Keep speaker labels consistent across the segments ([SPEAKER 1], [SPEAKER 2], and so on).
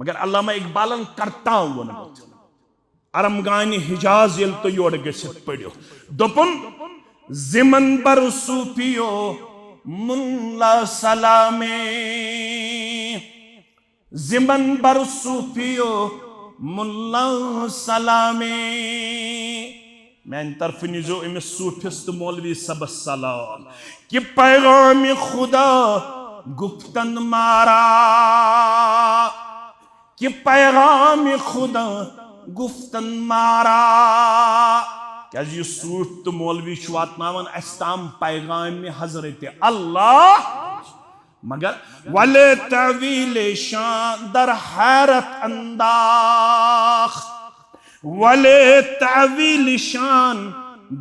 [SPEAKER 1] मगर अल्लामा इकबालन करताव वोनमुत अरमगान हिजाज यल तो योर गसित पड़ो दोपुन जिमन बर सूफियो मुल्ला सलामे जिमन बर सूफियो मुल्ला सलामे मैं तरफ निजो इमिस सूफिस्त मौलवी सब सलाम कि पैगाम खुदा गुफ्तन मारा कि पैगाम खुदा गुफ्तन मारा क्या ये सूफ तो मौलवी वातनावन अस्ताम पैगाम हजरत अल्लाह मगर वले तवील शान दर हैरत अंदाख वले तवील शान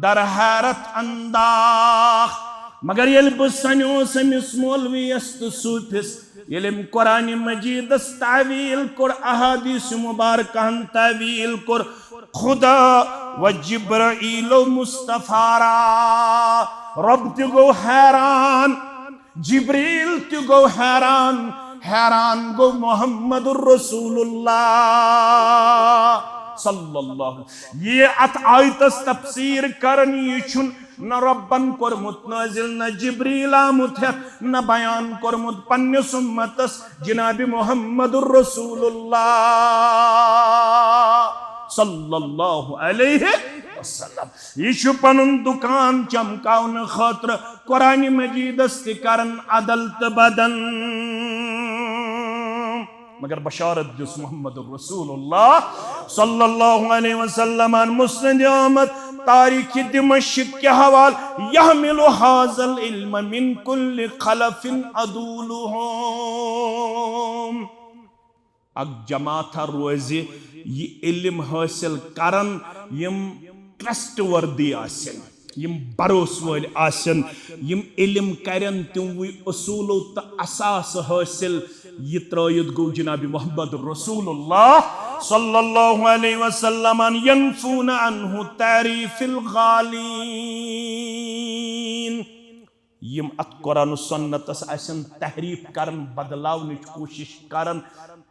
[SPEAKER 1] दर हैरत अंदाख मगर ये बसनो समिस मौलवी अस्त सूफिस ये कुरान मजीद तावील कुर अहादीस मुबारकहन तावील कुर खुदा व जिब्राइल मुस्तफारा रब ते गो हैरान जिब्रील ते गो हैरान हैरान गो मोहम्मदुर रसूलुल्लाह सल्लल्लाहु ये अत आयतस तफसीर करन ये छुन न रब्बन कोरमुत नाजिल न जिब्रील आमुत न बयान कोरमुत पन्ने सुम्मतस जनाबी मोहम्मदुर रसूलुल्लाह सल्लल्लाहु अलैहि वसल्लम ये छु पनुन दुकान चमकाउन खातिर कुरान मजीदस ते करन अदल त बदन मगर बशारत दिस मोहम्मदुर रसूलुल्लाह सल्लल्लाहु अलैहि वसल्लम अन मुस्नद अहमद तारीख दिमश्क के हवाल यहमिलु हाज़ल इल्म मिन कुल्लि खलफिन अदूलुहुम अग जमाता रोज़े ये इल्म हासिल करन यम ट्रस्टवर्दी आसन यम भरोस वाल आसन यम इल्म करन तिमवी उसूलो त असास हासिल ये त्रयत गो जनाबी मोहम्मद रसूलुल्लाह सल्लल्लाहु अलैहि वसल्लम यनफून अन्हु तारीफिल गालीन यम अत कुरान सुन्नतस आसन तहरीफ करन बदलावने कोशिश करन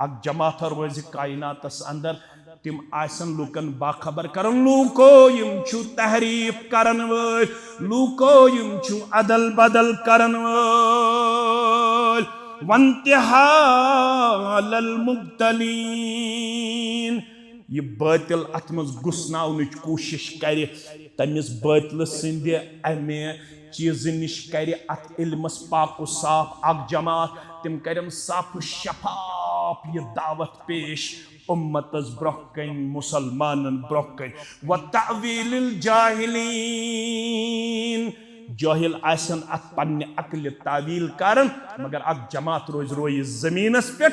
[SPEAKER 1] अक जमात रोज कायनातस अंदर तिम आसन लुकन बाखबर करन लूको यम छु तहरीफ करन वल लूको यम छु अदल बदल करन वल वंतिहालल मुब्तलीन ये बातिल अतमज गुस्नावनच कोशिश करे तमिस बातिल सिंदे अमे चीज निश करे अत इल्मस पाको साफ अक जमात तिम करम साफ शफाफ ये दावत पेश उम्मतस ब्रोकन मुसलमानन ब्रोकन व तावीलिल जाहिलीन जाहिल आसन अत पन्ने अकल तावील करन मगर अक जमात रोज रोय जमीनस पे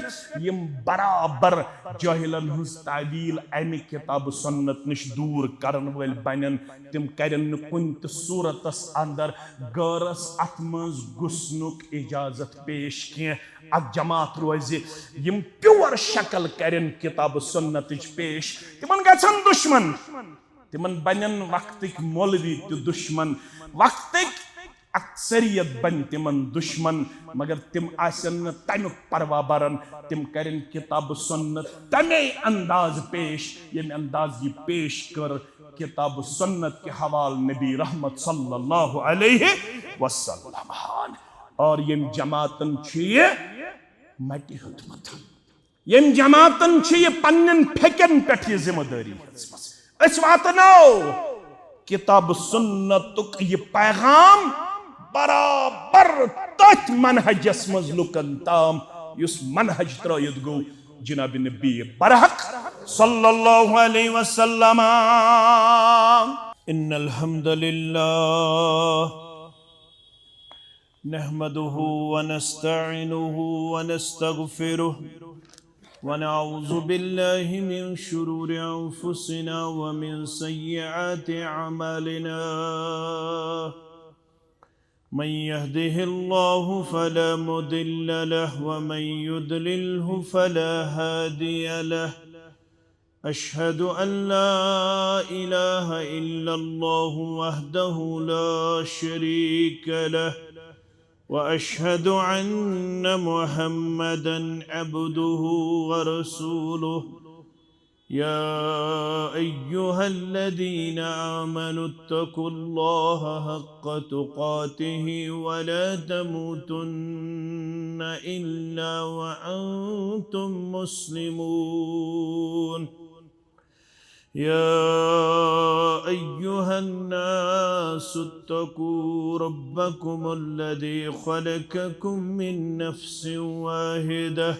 [SPEAKER 1] यम बराबर जाहिलन हुज तावील अमि किताब सुन्नत निश दूर करन वल बनन तिम करन कुन त सूरतस अंदर गरस अतमज गुस्नुक इजाजत पेश के अक जमात रोज यम प्योर शक्ल करन किताब सुन्नत पेश तिमन गछन दुश्मन तिमन बनन वक्तिक मौलवी त दुश्मन वक्तिक अक्सरियत बन तिमन दुश्मन मगर तिम आसन तमुक परवा बरन तिम करन किताब सुन्नत तमे अंदाज पेश यम अंदाज ये पेश कर किताब सुन्नत के हवाल नबी रहमत सल्लल्लाहु अलैहि वसल्लम और यम जमातन छिए मटी हुतमत यम जमातन छिए पन्नन फेकन पेठ ये जिम्मेदारी अस वातनो किताब सुन्नतुक ये पैगाम बराबर तथ मनहजस मज लुकन ताम युस मनहज त्रयत गो जनाब नबी बरहक सल्लल्लाहु अलैहि वसल्लम इन्नल हम्दुलिल्लाह नहमदुहु व नस्तईनुहु व नस्तगफिरुह ونعوذ بالله من شرور أنفسنا ومن سيئات أعمالنا من يهده الله فلا مضل له ومن يضلله فلا هادي له أشهد أن لا إله إلا الله وحده لا شريك له
[SPEAKER 2] وأشهد أن محمدًا عبده ورسوله. يا أيها الذين آمنوا اتقوا الله حق تقاته ولا تموتن إلا وأنتم مسلمون. يا أيها الناس اتقوا ربكم الذي خلقكم من نفس واحدة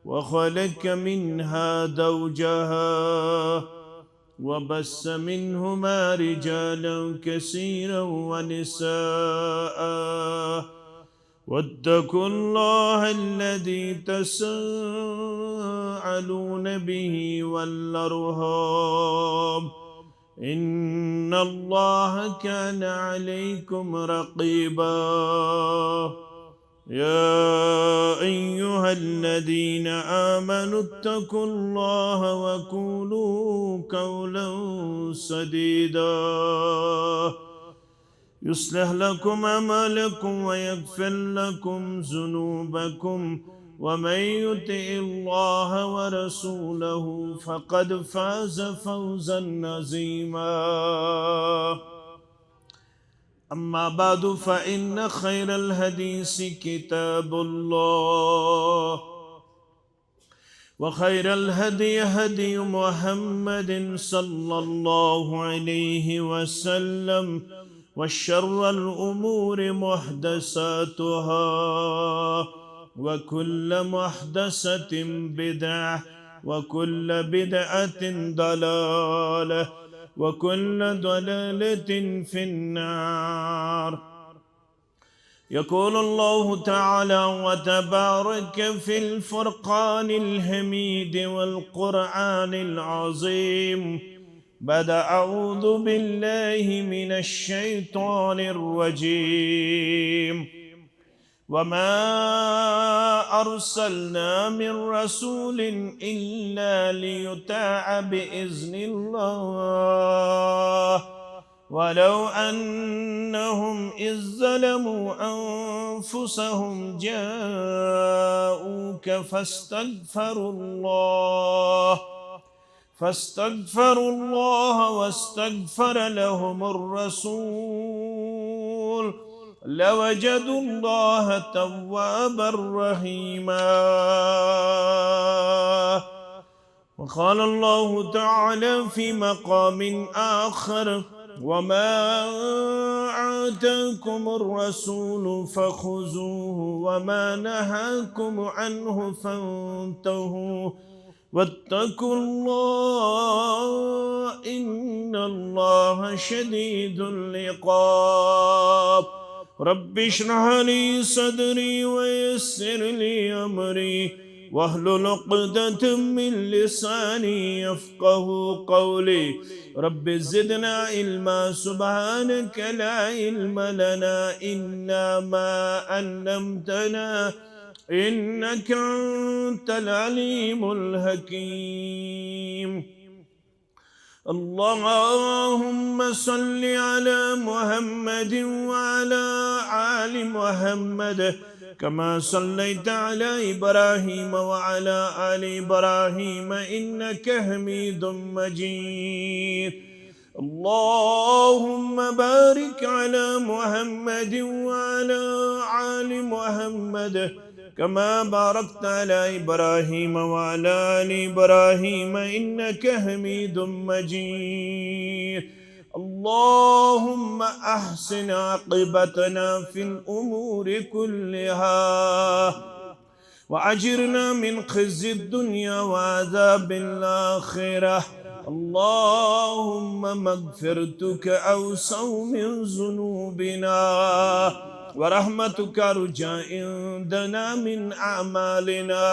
[SPEAKER 2] وخلق منها زوجها وبث منهما رجالا كثيرا ونساء. واتقوا الله الذي تساءلون به والأرحام إن الله كان عليكم رقيبا. يا أيها الذين آمنوا اتقوا الله وقولوا قولا سديدا يصلح لكم أعمالكم ويغفر لكم ذنوبكم ومن يطع الله ورسوله فقد فاز فوزا عظيما. أما بعد فإن خير الحديث كتاب الله وخير الهدي هدي محمد صلى الله عليه وسلم وشر الأمور محدثاتها وكل محدثة بدعة وكل بدعة ضلالة وكل ضلالة في النار. يقول الله تعالى وتبارك في الفرقان الحميد والقرآن العظيم بعد أعوذ بالله من الشيطان الرجيم. وما أرسلنا من رسول إلا ليطاع بإذن الله ولو أنهم إذ ظلموا أنفسهم جاءوك فاستغفروا الله واستغفر لهم الرسول لوجدوا الله توابا رحيما. وقال الله تعالى في مقام آخر وما آتاكم الرسول فخذوه وما نهاكم عنه فانتهوا واتقوا الله إن الله شديد العقاب. رب اشرح لي صدري ويسر لي أمري واحلل عقدة من لساني يفقه قولي. رب زدنا علما سبحانك لا علم لنا إلا ما علمتنا إنك أنت العليم الحكيم. اللهم صل على محمد وعلى آل محمد كما صليت على إبراهيم وعلى آل إبراهيم إنك حميد مجيد. اللهم بارك على محمد وعلى آل محمد كما باركت على إبراهيم وعلى آل إبراهيم إنك حميد مجيد. اللهم أحسن عاقبتنا في الأمور كلها وأجرنا من خزي الدنيا وعذاب الآخرة. اللهم مغفرتك أوسع من ذنوبنا ورحمتك أرجى عندنا من أعمالنا.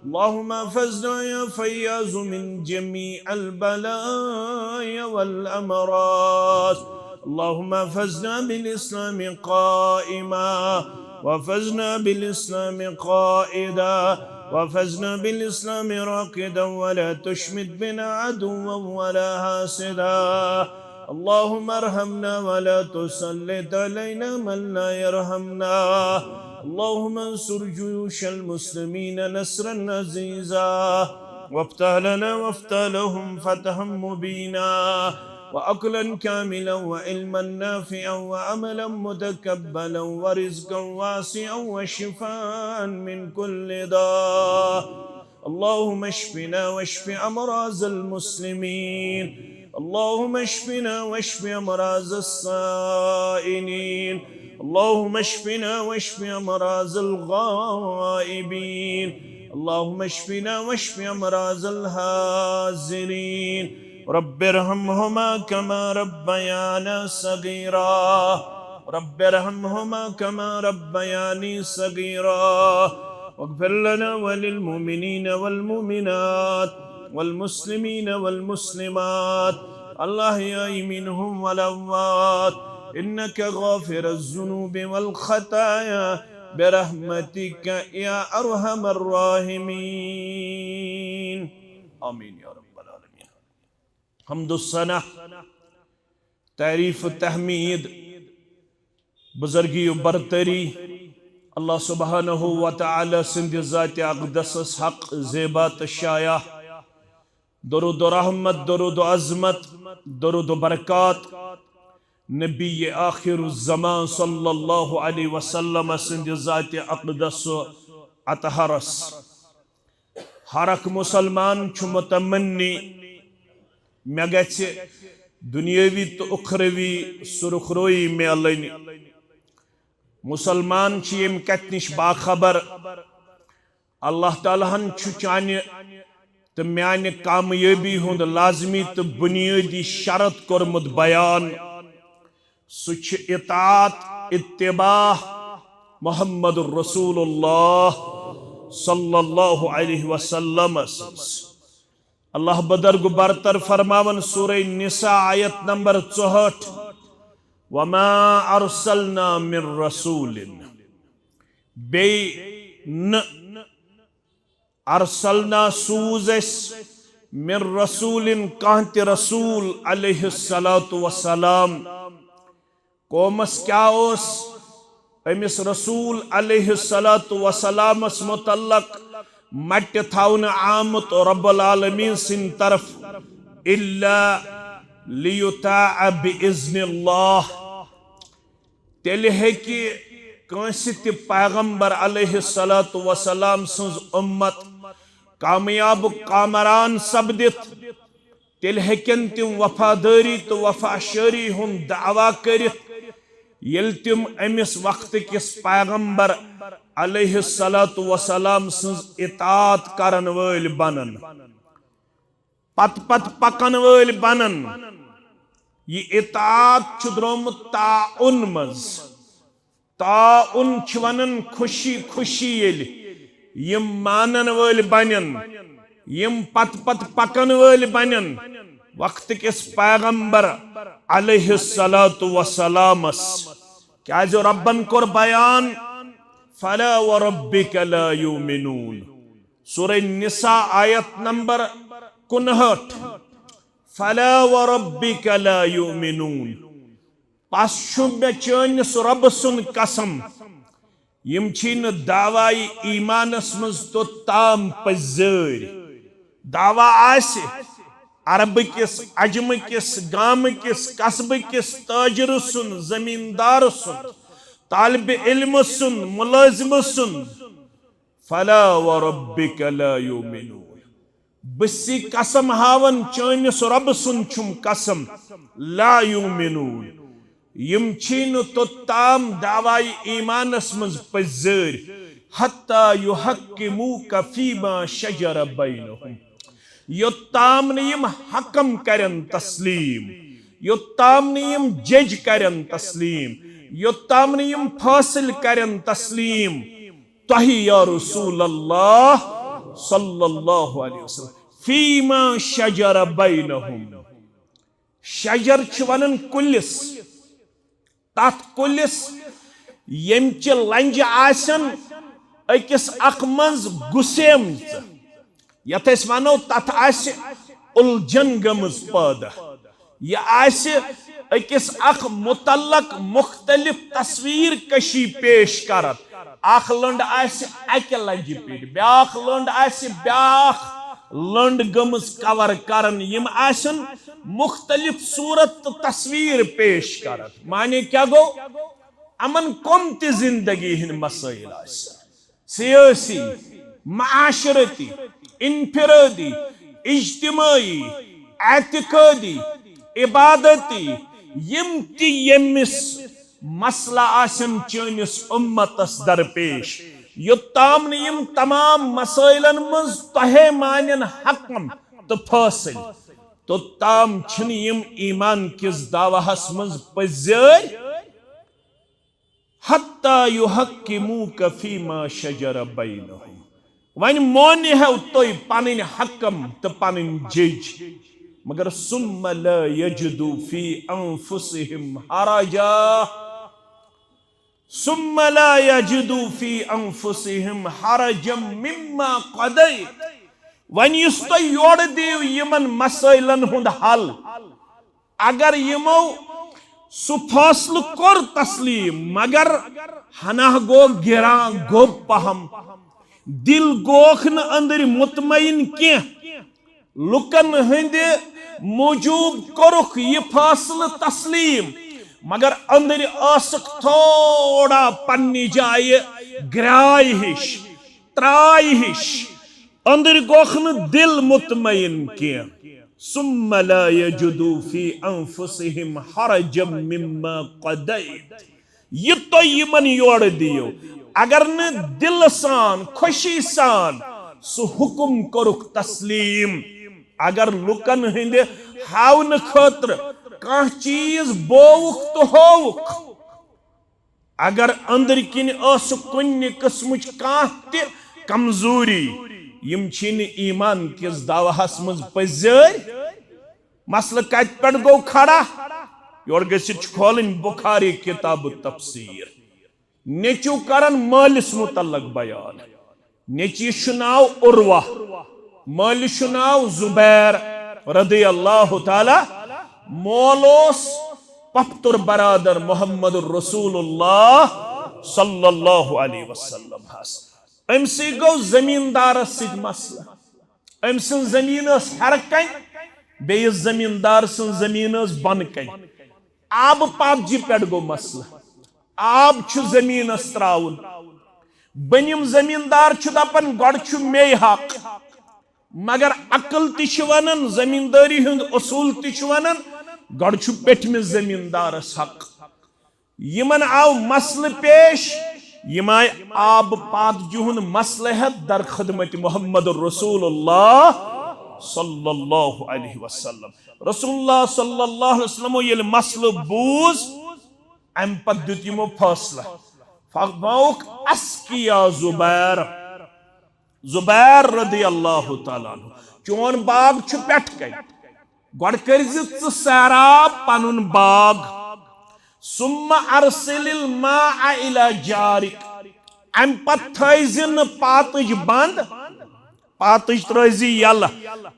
[SPEAKER 2] اللهم احفظنا يا فياض من جميع البلايا والأمراض. اللهم احفظنا بالإسلام قائما وفزنا بالإسلام قائدا وفزنا بالإسلام راقدا ولا تشمت بنا عدوا ولا حاسدا. اللهم ارحمنا ولا تسلط علينا من لا يرحمنا اللهم انصر جيوش المسلمين نصرا عزيزا وافتح لنا وافتح لهم فتحا مبينا وعقلا كاملا وعلما نافعا وعملا متقبلا ورزقا واسعا وشفاء من كل داء اللهم اشفنا واشف امراض المسلمين اللهم اشفنا واشف امراض الصائمين اللهم اشفنا واشف امراض الغائبين اللهم اشفنا واشف امراض الحاضرين رب ارحمهما كما ربيانا صغيرا رب ارحمهما كما ربياني صغيرا واغفر لنا وللمؤمنين والمؤمنات والمسلمين والمسلمات الأحياء منهم والأموات إنك غافر الذنوب والخطايا برحمتك يا أرحم الراحمين آمين يا رب العالمين حمد الصنع تعریف تحمید بزرگی و برتری اللہ سبحانہ و تعالی سند ذات اقدس حق زیبات شایع درود و رحمت درود و عظمت درود و برکات نبی آخر الزمان صلی اللہ علیہ وسلم سند ذات اقدس اطہرس ہر اک مسلمان چھ متمنی مے گژھِ دنیاوی تو اخروی سرخروئی میلنی مسلمان چھ یم کتھ نش باخبر اللہ تعالیٰ ہن چھ چانہ تو میانہ کامیابی ہند لازمی تو بنیادی شرط کورمت بیان سہ اطاعت اتباع محمد رسول اللہ صلی اللہ علیہ وسلم اللہ بدرگ برتر فرماون سورہ نساء آیت نمبر 64 وما ارسلنا من رسول بی ارسلنا سوز من رسول کانت رسول علیہ السلام قومس کیا اس امس رسول علیہ السلام متعلق مٹ تھاون آمت رب العالمین سن طرف الا لیطاع باذن اللہ تیل ہے کہ کنسی تی پیغمبر علیہ السلام سنز امت کامیاب کامران سبدت تیل ہیکن تم وفاداری تو وفاشاری ہن دعویٰ کرت یل تم امس وقت کس پیغمبر علیہ السلام سنز اطاعت کرن ول بنن پت پت پکن ول بنن یہ اطاعت چھ درومت تعاون مز تعاون چھ ونن خوشی خوشی یل یم مانن ول بنن یم پت پت پکن ول بنن وقت کس پیغمبر علیہ السلام کیا جو ربن کور بیان فلا وربک لا یؤمنون سورہ نساء آیت نمبر 59 فلا وربک لا یؤمنون پس چھُ مے چٲنِس رب سُنٛد قسم یم چھِنہٕ دعوائی ایمانس منٛز توٚتام پٔزٲرۍ دعوا آسہِ عرب کس عجم کس گام کس قصب کس تاجر سن زمیندار سن طالب علم سن ملازم سن فلا وربک لا یؤمنون بسی قسم ہاون چانس رب سن چھم قسم لا یؤمنون یم چھین توتام دعوائی ایمانس منز پزر حتی یحکموک فیما شجر بینہم یوتام نیم حکم کرن تسلیم یوتام نیم جج کرن تسلیم یوتام نیم فاصل کرن تسلیم تہی یا رسول اللہ صلی اللہ علیہ وسلم فیما شجر بینہم شجر چونن کلس تات کلس یمچ لنج آسن اکس اقمنز گسیم یت اس ونو تت آس الجن گمز پادہ यह अकिस अख मुतल्लक मुख्तलिफ तस्वीर कशी पेश करत अख लंड अकि लंज पे ब्याख लंड ब्याख लंड गमज कवर करन यम आसन मुख्तलिफ सूरत तस्वीर पेश करत माने क्या गो अमन कम ति जिंदगी हिन मसाइल सियासी माशरती इनफिरादी इज्तिमाई एतिकादी इबादती यम ति यमिस मसला आसन चनिस उम्मतस दरपेश योत्ताम यम तमाम मसाइलन मज तहे मानन हकम तो फसिल तो ताम छिन यम ईमान किस दावाहस मज पजर हत्ता युहक्किमूक फीमा शजर बैनहुम वन मोन है तो पन हकम तो पन जज मगर सुम्मा ला यजदू फी अनफुसिहिम हरजा सुम्मा ला यजदू फी अनफुसिहिम हरजम मिम्मा क़दैत वन युस तो योड़ दियो यमन मसाइलन हुंद हल अगर यमो सु फैसल कोर तस्लीम मगर हना गो गिरा गो पहम दिल गोख न अंदर मुतमईन के लुकन हंद मौजूद कोरुख यह फैसल तस्लीम मगर अंदर आसक थोड़ा पन्नी जाए ग्राय हिश त्राय हिश अंदर गोख न दिल मुतमईन के सुम्मा ला यजदू फी अनफुसिहिम हरजम मिम्मा क़दैत यह तो यमन योड़ दियो अगर न दिल सान खुशी सान सु हुकुम करुक तस्लीम अगर लुकन हंद हावन खतर कह चीज बोवुक तो होवुक अगर अंदर किन कुन किस्म कह कमजोरी यम छिन ईमान किस दावाहस मज पजर मसल कत पे गो खड़ा योर गसित खोलन बुखारी किताब तफसीर नेचू करन मालिस मुतल्लक बयान नेची नाव उर्वा मालिस नाव जुबैर रदी अल्लाह ताला मोलोस पफ्तुर बरादर मोहम्मद रसूलुल्लाह सल्लल्लाहु अलैहि वसल्लम हस अमसी गो जमींदार सिद मसला अमसन जमीन हर कन बेस जमींदार सन जमीन बन कन आब पाबजी पे गो मसला आब जमीन त्राउन बनिम जमींदार दपन गोड़ मे हक मगर अकल वन जमींदारी हुंद असूल वन गोड़ पेटमिस जमींदारस हक यमन आव मसल पेश यम आय आब पादजी हुंद मसलहत दर खिदमत मोहम्मद रसूलुल्लाह सल्लल्लाहु अलैहि वसल्लम रसूलुल्लाह सल्लल्लाहु अलैहि वसल्लम ये मसल बूज अम पत दित यमो फैसला फरमाउक अस्किया जुबैर जुबैर रदी अल्लाह ताला चोन बाग छु पेट कन गोड़ करज सैराब पनुन बाग सुम्मा अरसिलिल मा इला जारिक अम पत थैजिन पातज बंद पातज त्रजी यल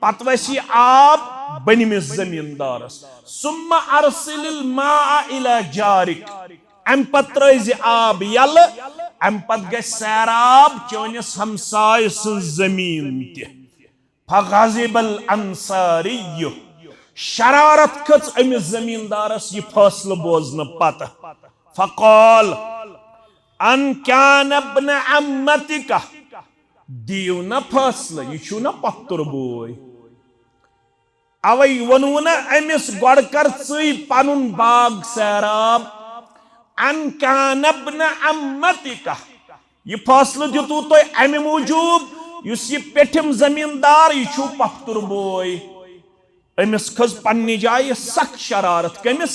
[SPEAKER 2] पत वसी आब बनिमिस जमींदारस सुम्मा अरसिलिल मा इला जारिक अम पत त्रजी आब यल अम पत ग सैराब चोनिस हमसाय जमीन त फगज़िबल अंसारिय्यु शरारत खच अमिस जमींदारस यह फैसल बोजन पत फक़ाल अन कान इब्न अम्मतिका दियो न फैसल यह छु न पत्तुर बोय अवै वनु न अमिस गोड़ कर ची पनुन बाग सैराब अन कान इब्न अम्मतिका यह फैसल दितु तो अमि मूजूब युस यह पेठिम जमींदार यह छु पत्तुर बोय अमिस खज पन्नी जाय सख शरारत कमिस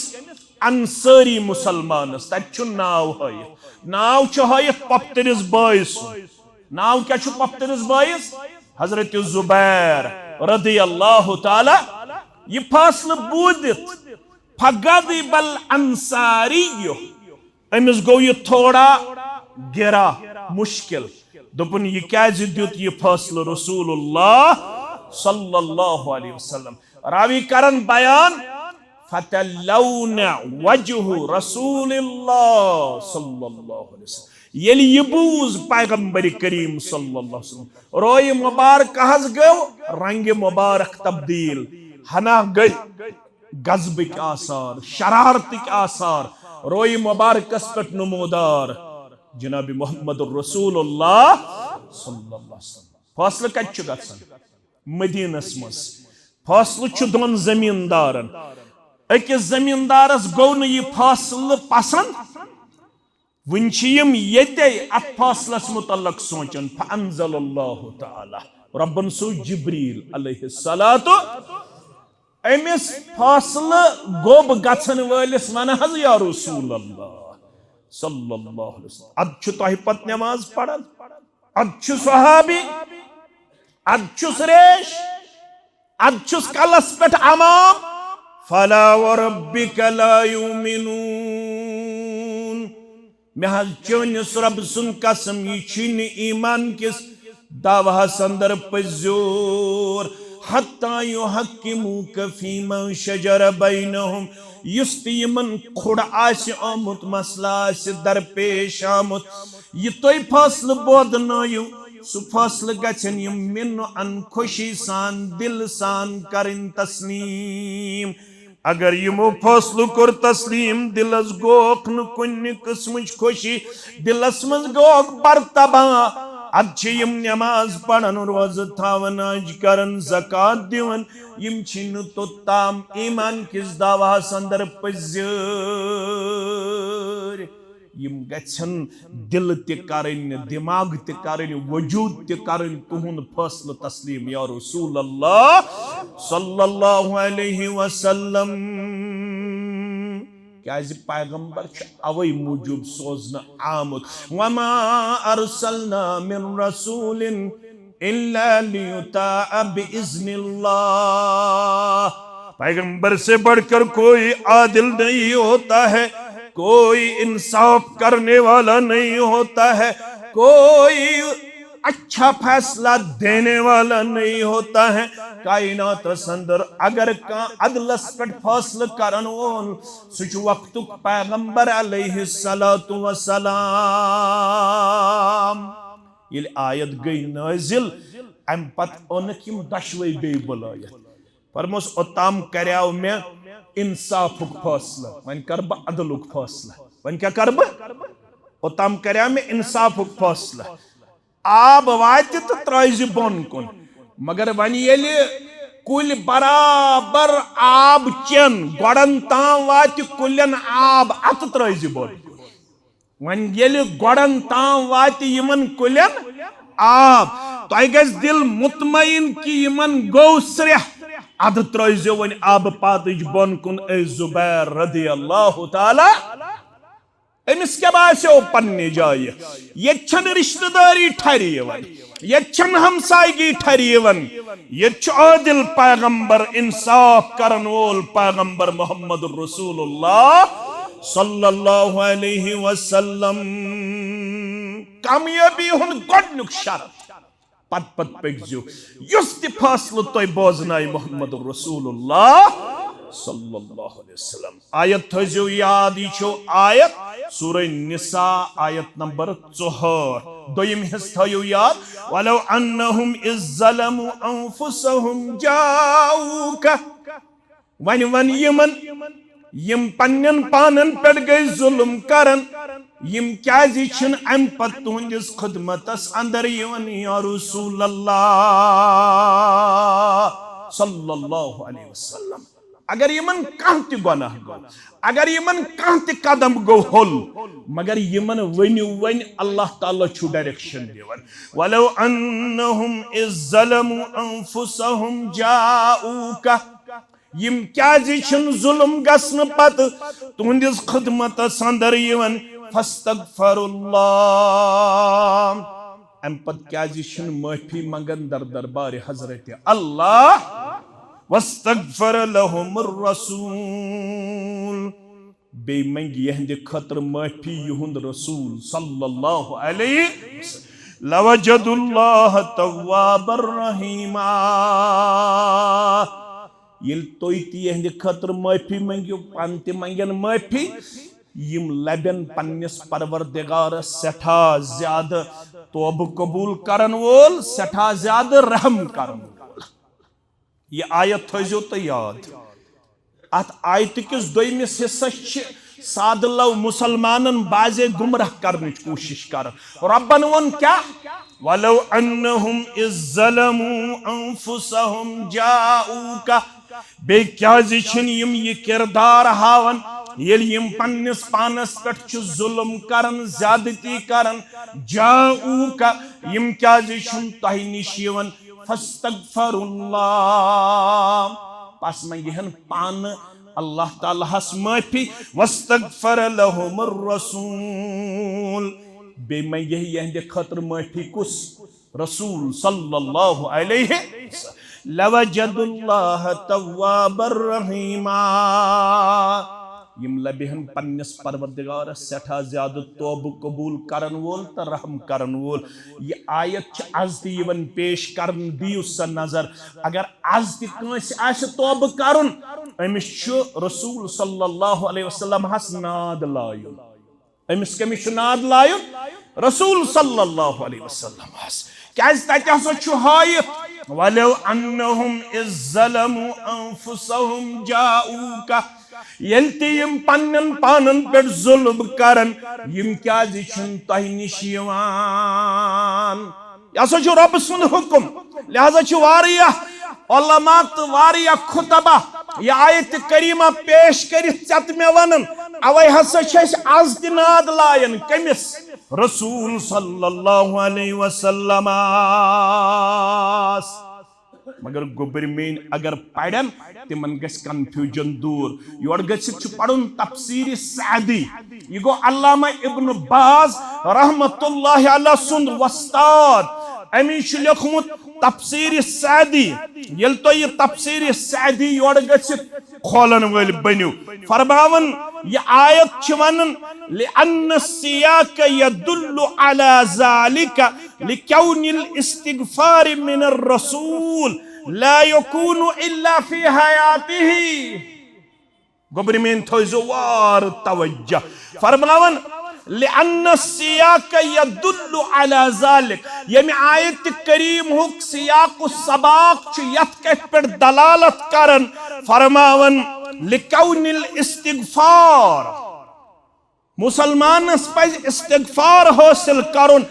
[SPEAKER 2] अंसारी मुसलमानस तत नाव हयित नाव हयित पप्तरिस बायस नाव क्या पप्तरिस बायस हजरत जुबैर रदी अल्लाह ताला यह फैसल बूदित फगज़िबल अंसारिय्यु अमिस गो यह थोड़ा गिरा मुश्किल दोपन यह क्या दित यह फैसल रसूलुल्लाह सल्लल्लाहु अलैहि वसल्लम रावी करन बयान فتلون وجه رسول الله صلى الله عليه وسلم یلی یہ بوز پیغمبر کریم صلی اللہ علیہ وسلم روی مبارک حض گو رنگ مبارک تبدیل ہنا گئی غضبک آثار شرارتک آثار روی مبارک اسپٹ نمودار جناب محمد رسول اللہ صلی اللہ علیہ وسلم فاصلہ کت گژھان مدینس مز فاصلہ دون زمیندارن اکس زمیندارس گو نہ یہ فاصلہ پسند ونچیم یتے ات فاصلس متعلق سوچن فانزل اللہ تعالی ربن سو جبریل علیہ الصلوۃ امس فاصلہ گوب گژھن ولس ون حض یا رسول اللہ صلی اللہ علیہ وسلم اد چھ تہ پت نماز پڑھن اد چھ صحابی اد چھس ریش اد چھس کلس پٹ امام فلا وربک لا یؤمنون مہل چونس رب سن قسم یہ چھن ایمان کس دعوہس اندر پزیور حتی یحکموک فیما شجر بینہم یست یمن کھڑ آس آمت مسئلہ آس درپیش آمت یہ توی فاصل بودنائیو سو فاصل گچن یم من ان خوشی سان دل سان کرن تسلیم اگر یمو فاصل کر تسلیم دلس گوک نکن قسمچ خوشی دلس مز گوک برتبا ادچ یم نماز پڑھن روز تھاون اج کرن زکات دیون یم چھن تو تام ایمان کس دعوا اندر پزر یم گچھن دل تہ کرن دماغ تہ کرن وجود تہ کرن تہند فاصل تسلیم یا رسول اللہ صلی اللہ علیہ وسلم کیازِ پیغمبر چھ اوے موجوب سوزنہ آمد وما ارسلنا من رسول الا لیطاع باذن اللہ پیغمبر سے بڑھ کر کوئی عادل نہیں ہوتا ہے کوئی انصاف کرنے والا نہیں ہوتا ہے کوئی اچھا فیصلہ دینے والا نہیں ہوتا ہے کائنات اندر اگر کان عدلس پٹ فاصلہ کرن وول سچ وقت پیغمبر علیہ السلام یل آیت گئی نازل ام پت اونک یم دشوی بے بلایت فرموس اوتام کریاو میں انصافک فاصلہ ون کر بہ عدلک فاصلہ ون کیا کر بہ اوتام کریا میں انصافک فاصلہ آب وات تو ترائز بون کن مگر ون یل کل برابر آب چین گوڑن تام وات کلین آب ات ترائز بون ون یل گوڑن تام وات یمن کلین آب تو گژھِ دل مطمئن کہ یمن گو سرہ اد ترائزو ون آب پاتج بون کن اے زبیر رضی اللہ تعالی امس کیا باسو پنہ جائے یہ چھن رشتہ داری ٹھری ون یہ چھن ہمسائیگی ٹھری ون یہ عادل پیغمبر انصاف کرن وول پیغمبر محمد رسول اللہ صلی اللہ علیہ وسلم کامیابی ہن گۄڈنیُک شرط پت پت پکزو یس تہ فاصلہ تہ بوزنائی محمد رسول اللہ صلی اللہ علیہ وسلم آیت تھزو یاد یہ چھو آیت سورہ نساء آیت نمبر 4 دویم حص تھیو یاد ولو انہم اذ ظلموا انفسهم جاؤک ون یمن یم پنن پانن پٹ گئی ظلم کرن یم کیازِ چھن ام پت تہندس خدمتس اندر یون یا رسول اللہ صلی اللہ علیہ وسلم اگر یمن کان تہ گناہ گو اگر یمن کان تہ قدم گو ہل مگر یمن ونیو ون اللہ تعالی چھو ڈائریکشن دیون ولو انہم اذ ظلموا انفسهم جاؤک یم کیازِ چھن ظلم گسن پت تہندس خدمتس اندر یون فاستغفر اللہ ام پت کیازِ چھن معافی منگن در دربار حضرت اللہ واستغفر لهم الرسول بے منگ یہند خطر معافی یہند رسول صلی اللہ علیہ وسلم لوجد اللہ تواب الرحیم
[SPEAKER 1] ये तुई तिहंद खतर माफी मंगियो पान ते मंगन माफी यम लबन पन्निस परवरदिगार सेठा ज्यादा तौब कबूल करन वोल सेठा ज्यादा रहम करन वोल। ये आयत थो तो याद अत आयत किस दोयमिस हिस्सस सादलव मुसलमानन बाजे गुमराह करने कोशिश कर। रब्बन वन क्या वलौ अन्नहुम इज़्ज़लमू अंफुसहुम जाऊका बे क्या जिन यम ये किरदार हावन यम पन्निस पानस पे जुल्म करन ज्यादती करन जाऊका यम क्या जिन तह निश यवन फस्तगफरुल्लाह पास मंगहन पान अल्लाह ताला हस माफी वस्तगफर लहुमुर रसूल बे मंगह यहंदे खतर माफी कुस रसूल सल्लल्लाहु अलैहि लवजदुल्लाह तव्वाबर रहीमा यम लबहन पन्निस परवरदिगार सेठा ज्यादा तौब कबूल करन वोल तो रहम करन वोल। ये आयत आज तवन पेश कर दियो सा नजर अगर आज तस तौब करन अमिस रसूल सल्लल्लाहु अलैहि वसल्लम हस नाद लायुन अमिस कमिस नाद लायुन रसूल सल्लल्लाहु अलैहि वसल्लम हस क्याज तत हसा हायत वलौ अन्नहुम इज़्ज़लमू अंफुसहुम जाऊका यल यम पन्न पानन पे जुल्म करन यम क्या तह निश यह रब सुंद हुक्म लिहाजा उलमा तो वारिया खुतबा यह आयत करीमा पेश कर मे वन अवे हसा आज त नाद लायन कमिस रसूल सल्लल्लाहु अलैहि वसल्लम मगर गोबर मेन अगर पढ़न तिमन गस कंफ्यूजन दूर योर गस पढ़ुन तफसीर सादी यह गो अल्लामा इब्न बाज रहमतुल्लाहि अलैह सुंद वस्ताद अमी लिखमुत तफसीर सादी यल तो यह तफसीर सादी योर गस खोलन वल बनियो फरमावन यह आयत वनन लिअन्न सियाक यदुल्लु अला ज़ालिका लिकौनिल इस्तिगफार मिनर रसूल ला यकूनु इल्ला फी हयातिही गोबर में थो वार तवज्जो फरमावन लिअन्न सियाक यदुल्लु अला ज़ालिक यम आयत करीम हुक सियाक सबाक यथ कथ पे दलालत करन फरमावन लिकौनिल इस्तिगफार मुसलमानस पज इस्तिगफार हासिल करुन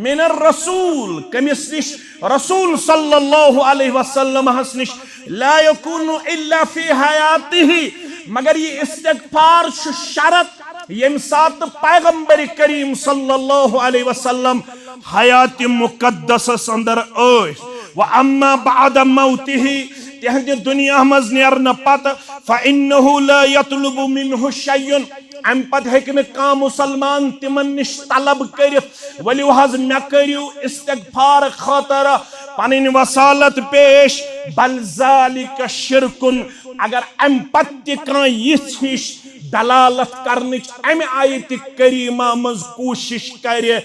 [SPEAKER 1] मिनर रसूल कमिस निश रसूल सल्लल्लाहु अलैहि वसल्लम हस निश ला यकूनु इल्ला फी हयातिही मगर ये इस्तिगफार शरत यम सात पैगंबर करीम सल्लल्लाहु अलैहि वसल्लम हयात मुकद्दस अंदर व अम्मा बाद मौतिही तिहंद दुनिया मज नेरन पत फइन्नहु ला यतलुबु मिन्हु शय्युन अम पत हेकन का मुसलमान तिमन निश तलब करित वलियो हज मे करियो इस्तिगफार खातर पनिन वसालत पेश बल ज़ालिक शिरकुन अगर अम पत का यिछ दलालत करने अम आयत करीमा मज कोशिश करे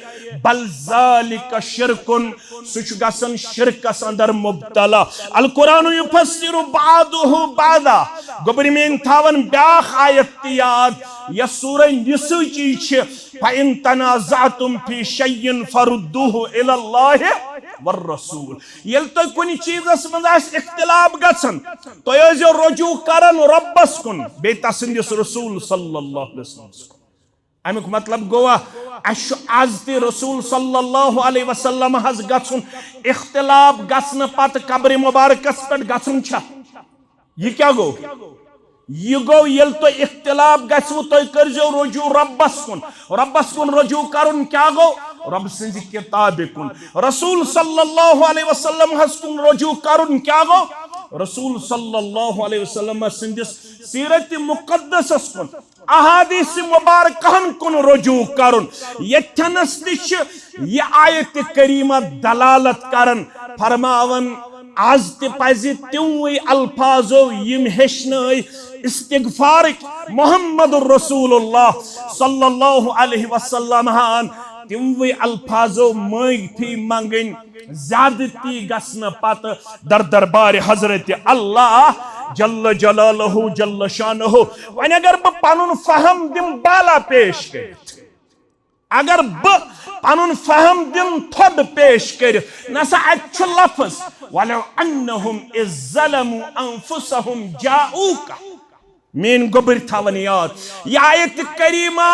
[SPEAKER 1] बल ज़ालिक शिरकुन सह गसन शिरकस अंदर मुब्तला अल कुरान युफस्सिरु बादुहु बादा गोबर में थावन ब्याख आयत याद यह सूरह निसा चीज फइन तनाज़अतुम फी शय्इन फरुद्दुहु इलल्लाहि वर रसूल यल तो कुन चीजस मज इख्तिलाफ गसन तो यो रजू करन रब्बस कुन बे तसंदिस रसूल सल्लल्लाहु अलैहि वसल्लम अमुक मतलब गोवा आज ते रसूल सल्लल्लाहु अलैहि वसल्लम हज गसन इख्तिलाफ गसन पत कब्र मुबारकस पे गसन छ ये क्या गो यह गो यल तो इख्तिलाफ गो तो करजो रजू रब्बस कुन रजू करुन क्या गो रब सिंज किताब कुन रसूल सल्लल्लाहु अलैहि वसल्लम हस कुन रजू करुन क्या गो रसूल सल्लल्लाहु अलैहि वसल्लम सिंदिस सीरत मुकद्दस कुन अहादीस मुबारकहन कुन रजू करुन यथनस तिश ये आयत करीमा दलालत करन फरमावन आज ते पज तिवै अल्फाजो यम हेचन इस्तिगफार मोहम्मद रसूलुल्लाह सल्लल्लाहु अलैहि वसल्लम हान तिवै अल्फाजो मांगती मंगन ज्यादती गसन पत दर दरबार हजरत अल्लाह जल्ल जलालहु जल्ल शानहु। वने अगर ब पनुन फहम दिम बाला पेश कर, अगर ब पनुन फहम दिम थोब पेश कर, नसा अच्छ लफ्ज वलो अन्नहुम इज़्ज़लमु अनफुसहुम जाऊका, मेन गोबर थावन याद। यह आयत करीमा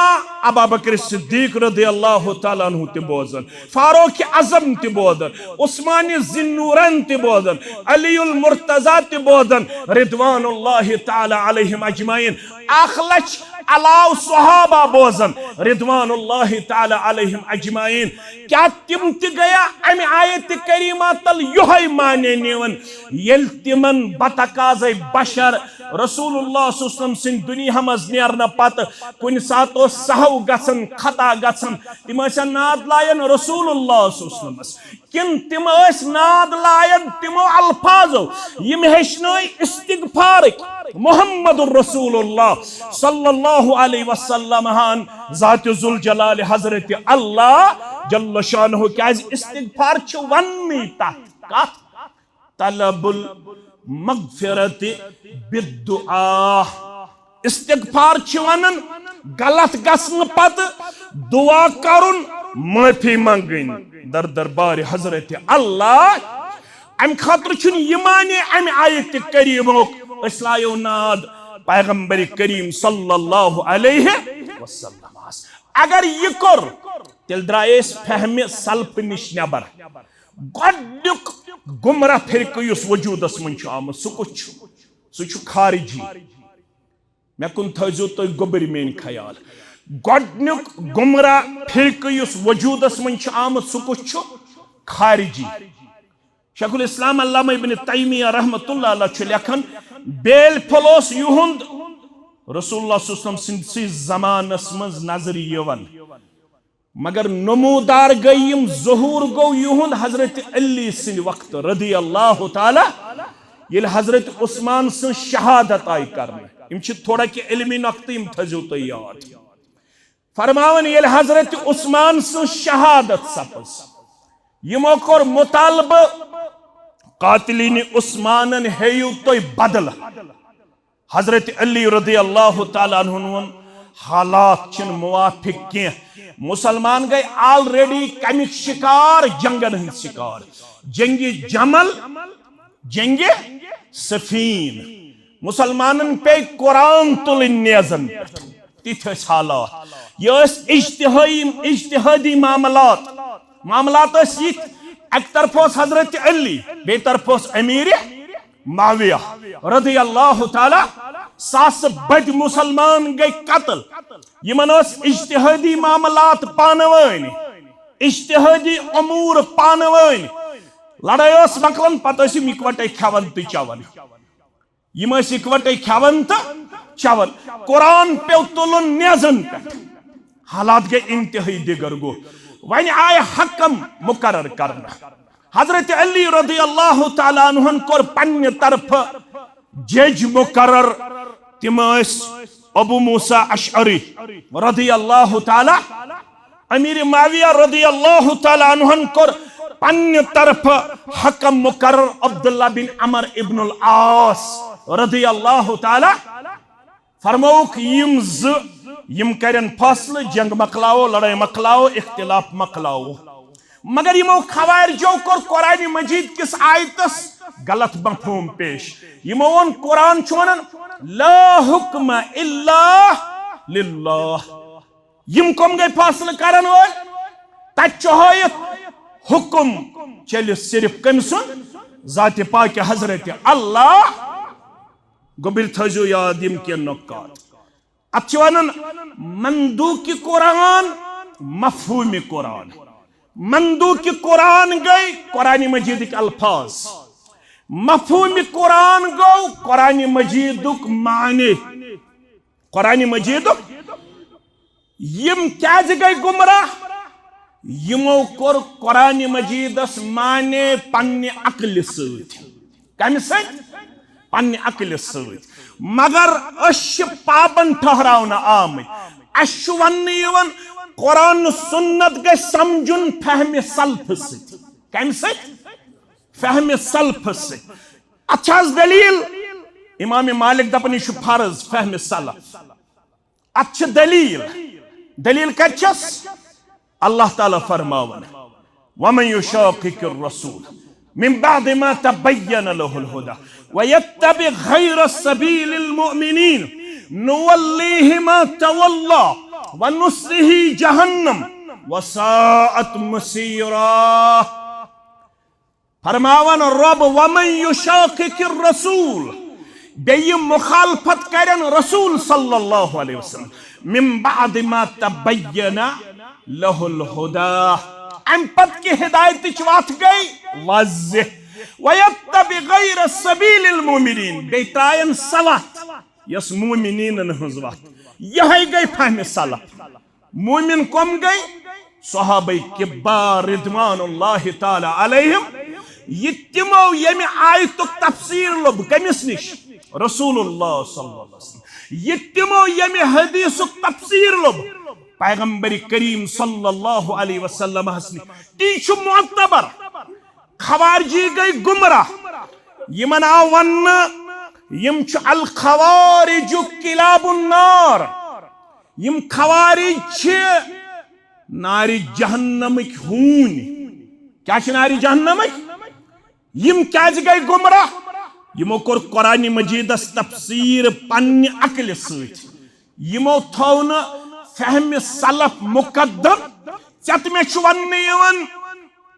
[SPEAKER 1] अबू बकर सिद्दीक रज़ियल्लाहु तआला अन्हु ते बोजन, फारूक आज़म ते बोजन, उस्मान ज़िन्नूरैन ते बोजन, अलीउल मुर्तज़ा ते बोजन, रिदवानुल्लाहि तआला अलैहिम अजमईन। आखलच अलाव सहाबा बोजन रिदवानुल्लाहि तआला अलैहिम अजमईन। क्या तिम ते गया अमि आयत करीमा तल युहै माने निवन येल तिमन बतकाज़ै बशर रसूलुल्लाह सल्लल्लाहु अलैहि वसल्लम सिन दुनिया मज नेरना पत कुन सात सहव गसन खता गसन तिम नाद लायन रसूलुल्लाह सल्लल्लाहु अलैहि वसल्लम किन तिम नाद लायन तिमो अल्फाजो यम हेशनय इस्तिगफार मुहम्मदुर रसूलुल्लाह सल्लल्लाहु अलैहि वसल्लम हान ज़ात जुल जलाल हजरत अल्लाह जल्ल शानहु क्याज इस्तिगफार छ वन्नी तत तलबुल मगफिरत बिद्दुआ। इस्तिगफार छ वनन गलत गसन पत दुआ करुन माफी मंगन दर दरबार हजरत अल्लाह। अम खतर छुन यमाने अम आयत करीमो इस्लायो नाद पैगंबर करीम सल्लल्लाहु अलैहि वसल्लम। अगर ये कर तेल द्रायस फहम सल्फ निश नबर गडुक गुमराह फिरक युस वजूदस मन आम सह खारिजी। मे कुन थो तो गोबर मेन ख्याल गडुक गुमराह फिरक युस वजूदस मन आम सह खारिजी। शेखुल इस्लाम अल्लामा इब्न तैमिया रहमतुल्लाह अलैह लेखन बेल फलोस युहुंद रसूलुल्लाह सल्लल्लाहु अलैहि वसल्लम सिंद जमानस मज नजर यवन मगर नमूदार गयम ज़हूर गो युहुंद हजरत अली सिंद वक्त रज़ियल्लाहु ताला ये हजरत उस्मान सिंद शहादत आई करने। इम थोड़ा कि इल्मी नक्ति इम थजो तो याद फरमावन ये हजरत उस्मान सिंद शहादत सपस यमो कोर मुतालब कातिलीन उस्मानन हेयु तो बदल। हजरत अली रज़ियल्लाहु ताला अन्हु हालात छिन मुवाफिक के मुसलमान गए ऑलरेडी कमिक शिकार जंगन हंद शिकार जंगी जमल जंगे सफीन मुसलमानन पे कुरान तुल नेजन तिथ हालात ये इज्तिहादी मामलात एक तरफ हजरत अली बे तरफ अमीर माविया रज़ियल्लाहु ताला सास बद मुसलमान गई कत्ल यमन इज्तिहादी मामलात पानवन इज्तिहादी अमूर पानवन लड़ाई मकलन पत इकवटे खवन तो चवन यम इकवटे खवन तो चवन कुरान पे तुलन नेजन पे हालात गए इंतहाई दिगर गो वन आय हकम मुकर्रर करना। हजरत अली रज़ियल्लाहु ताला अन्हुन कोर पन्ने तरफ जज मुकर्रर तिम अबू मूसा अशअरी रज़ियल्लाहु ताला अमीर माविया रज़ियल्लाहु ताला अन्हुन कोर पन्ने तरफ हकम मुकर्रर अब्दुल्लाह बिन अमर इब्नुल आस रज़ियल्लाहु ताला फरमौक यम करन फैसले जंग मकलाओ लड़ाई मकलाओ इख्तिलाफ मकलाओ मगर यमो खवारिजो कोर कुरान मजीद किस आयतस गलत मफहूम पेश। यमो वन कुरान छुनन ला हुक्म इल्ला लिल्लाह यम कम गए फैसले करन वो तचहोयत हुक्म चल सिर्फ कमसुन जात पाक हजरत अल्लाह गोबिर थजो याद यम के नकात अचवानन मंदूकी कुरान मफहूमी कुरान मंदूकी कुरान गई कुरान मजीद के अल्फाज मफहूमी कुरान गो कुरान मजीदुक माने कुरान मजीदुक यम क्या गई गुमराह यमो कोर कुरान मजीदस माने पन्ने अक्ल कम पन्ने अक्ल मगर पाबन ठहरावन आमत वन कुरान सुन्नत गई समझुन फहम सल्फ कम फहम सल्फ अच्छा दलील इमाम मालिक दपन यह फर्ज फहम सलफ अच्छ दलील कच्छस अल्लाह ताला फरमावन वमन युशाकिकिर रसूल मिन बाद मा तबय्यन लहुल हुदा वयत्तबि गैर सबीलिल मुमिनीन नुवल्लिहि मा तवल्ला वनुस्लिहि जहन्नम वसाअत मसीरा। फरमावन रब वमन युशाकिकिर रसूल बेय मुखालफत करन रसूल सल्लल्लाहु अलैहि वसल्लम मिन बाद मा तबय्यना लहुल हुदा अम पत की हिदायत वत गई वाज़ेह वयत्तबि गैर सबीलिल मुमिनीन बे त्रायन सवत यस मुमिनीन हज वत यह गई फहम सलफ मुमिन कम गई सहाबा किबार रिदवानुल्लाहि ताला अलैहिम ये तिमो यमि आयतुक तफसीर लोब कमिस निश रसूलुल्लाह सल्लल्लाहु अलैहि वसल्लम ये तिमो यमि हदीसुक तफसीर लोब पैगंबर करीम सल्लल्लाहु अलैहि वसल्लम हसनी ती छु मुअतबर खवारजी गई गुमराह यमन आव वन यम छु अल खवारिज किलाबुन नार यम खवारिज छ नारी जहन्नमिक हून क्या छ नारी जहन्नमिक यम क्या गई गुमराह यमो कोर कुरान मजीदस तफसीर पन्ने अकल सत यमो थौ न फहम सलफ मुकद्दम चत मे वन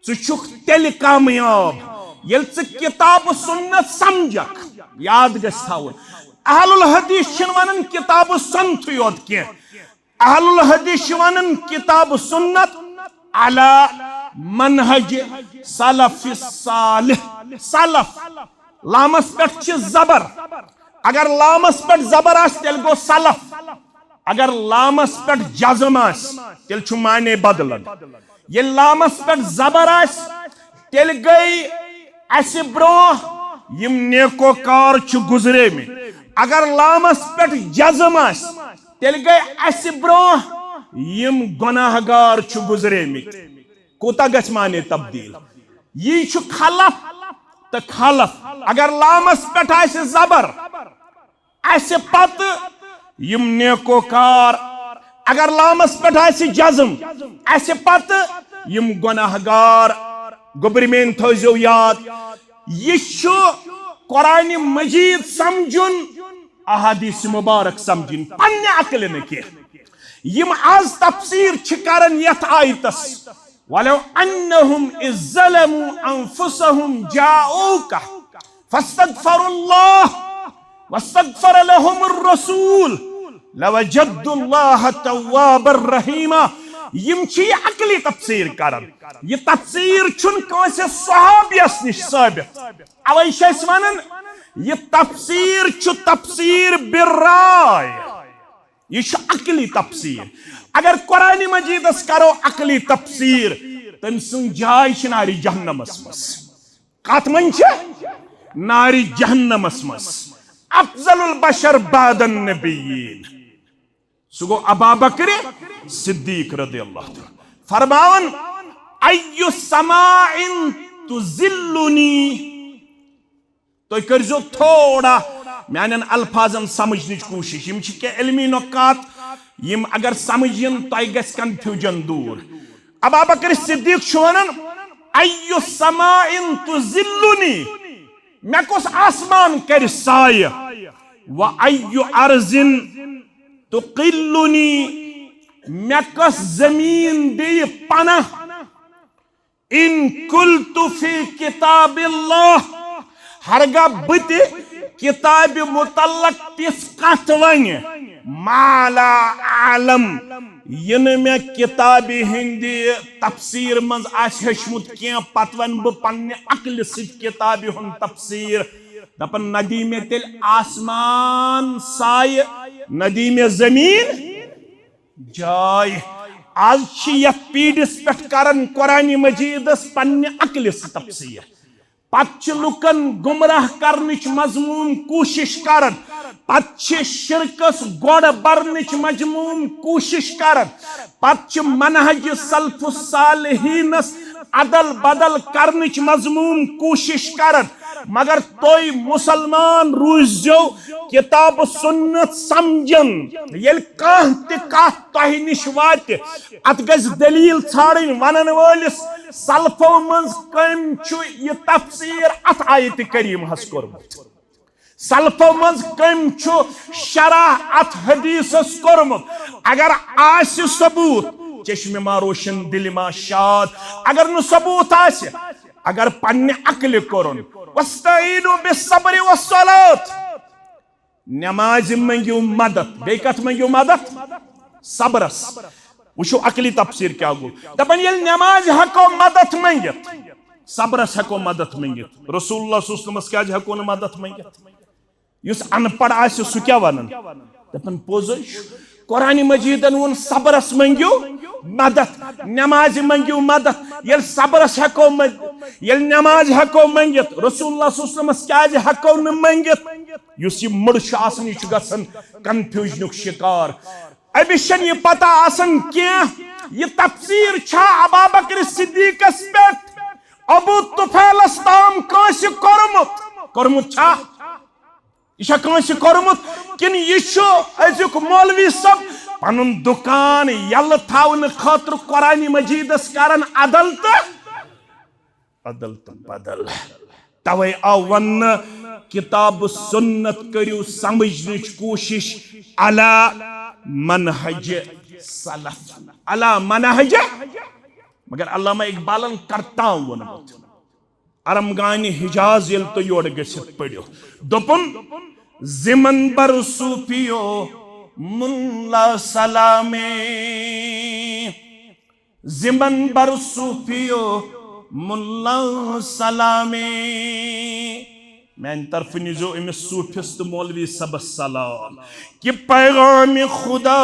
[SPEAKER 1] चुक तेल कामयाब ये किताब सुन्नत समझक याद गवन अहलुल हदीस वन किताब सुनत योत कह अहलुल हदीस वन किताब सुन्नत अला मनहज सलफ सालिह सलफ लामस पे जबर अगर लामस पे जबर तेल गो सलफ अगर लामस पे जज़म तेल छु माने बदलन ये लामस पे जबर तेल गई अस ब्रो यम नेकोकार छु गुजरे में अगर लामस पे जज़म तेल गई अस ब्रो यम गुनाहगार छु गुजरे में कोता गछ माने तब्दील ये छु खलफ तो खलफ अगर लामस पे जबर अस पत यम नेकोकार अगर लामस पे जज़म अस पत यम गुनाहगार गुबरमेन थो याद यह कुरान मजीद समझुन अहादीस मुबारक समझुन पन्ने अकल न यम आज तफसीर करन यथ आयतस वलो अन्नहुम इज़्ज़लमू अनफुसहुम जाऊका फस्तगफरुल्लाह वस्तगफर लहुमुर रसूल लवजद्दुल्लाह तव्वाबर रहीमा यम छी अकली तफसीर करन ये तफसीर छुन कासे सहाबियस निश साबित अवै छस वनन ये तफसीर छु तफसीर बिर्राय ये छु अकली तफसीर अगर कुरान मजीदस करो अकली तफसीर तम सुन जाय छ नारी जहन्नमस मस कत मन छ नारी जहन्नमस मस अफजलुल बशर बादन नबीयीन सुगो अबा बकर सिद्दीक रदियल्लाहु ताला फरमावन अय्यु समाइन तुजिल्लुनी तो करजो थोड़ा मैंने अल्फाजन समझने की कोशिश यम के इल्मी नुकात यम अगर समझिन तो गस कंफ्यूजन दूर अबा बकर सिद्दीक वनान अय्यु समाइन तुजिल्लुनी मे कुस आसमान कर साय व अय्यु अर्जिन तुकिल्लुनी मे कस जमीन दे पनाह इन कुल्तु फी किताबिल्लाह हरगा बत किताब मुतल्लक तिस कथ वन माला आलम यन मे किताब हिंदी तफसीर मज हेचमुत क्या पत वन बह पन्ने अकल सत किताब हुन तफसीर दपन नदी में तेल आसमान साय नदी में जमीन जाय आज यथ पीडिस पे करन कुरान मजीदस पन्ने अकल तफसीर पत लुकन गुमराह करनिच मजमूम कोशिश करन पत शिरकस गोड़ बरनिच मजमूम कोशिश करन पत मनहज सल्फुस सालिहीनस अदल बदल करनिच मजमूम कोशिश करन मगर तोय मुसलमान रूजो किताब सुन्नत समझन येल काह ते कथ तोह निश वात अत गज दलील छाड़न वनन वलिस सल्फो मज कम छु ये तफसीर अत आयत करीम हस कोरमुत सल्फो मज कम छु शरह अत हदीसस कोरमुत अगर आस सबूत चश्मे मा रोशन दिल मा शाद अगर न सबूत आसे अगर पन्ने अक्ल कोरन वस्तईनु बिस्सब्र वस्सलात नमाज मंगियो मदद बे कथ मंगियो मदद सब्रस वुशो अकली तफसीर क्या गो दपन ये नमाज हको मदद मंगित सब्रस हको मदद मंगित रसूलुल्लाह सल्लल्लाहु अलैहि वसल्लम क्या हको मदद मंगित युस अनपढ़ आसे सु क्या वनन दपन पोज कुरान मजीदन वोन सब्रस मंगियो मदद नमाज मंगियो मदद ये सब्रस हको ये नमाज हको मंगित रसूलुल्लाह सल्लल्लाहु अलैहि वसल्लम क्या हको न मंगित युस ये मुड़ आसन यह गसन कन्फ्यूजन शिकार अबिश ये पता आसन क्या ये तफसीर छा अबू बकर सिद्दीकस पे अबू तुफैलस ताम कांस कोरमुत छा यह कांस कोरमुत किन यह अजुक मौलवी सब पनुन दुकान यल थावन खतर कुरान मजीदस करन अदल बदल तवे आव वन किताब सुन्नत करियो समझने कोशिश अला मनहज सलफ अला मनहज मगर अल्लामा इकबालन करता वोनमुत अरमगान हिजाज यल तो योड़ गसित पड़ियो दोपन जिमन बर सूफियो मुल्ला सलामे जिमन बर सूफियो मुल्ला सलामे मैं तरफ निजो इमिस सूफिस्त मौलवी सब सलाम कि पैगाम खुदा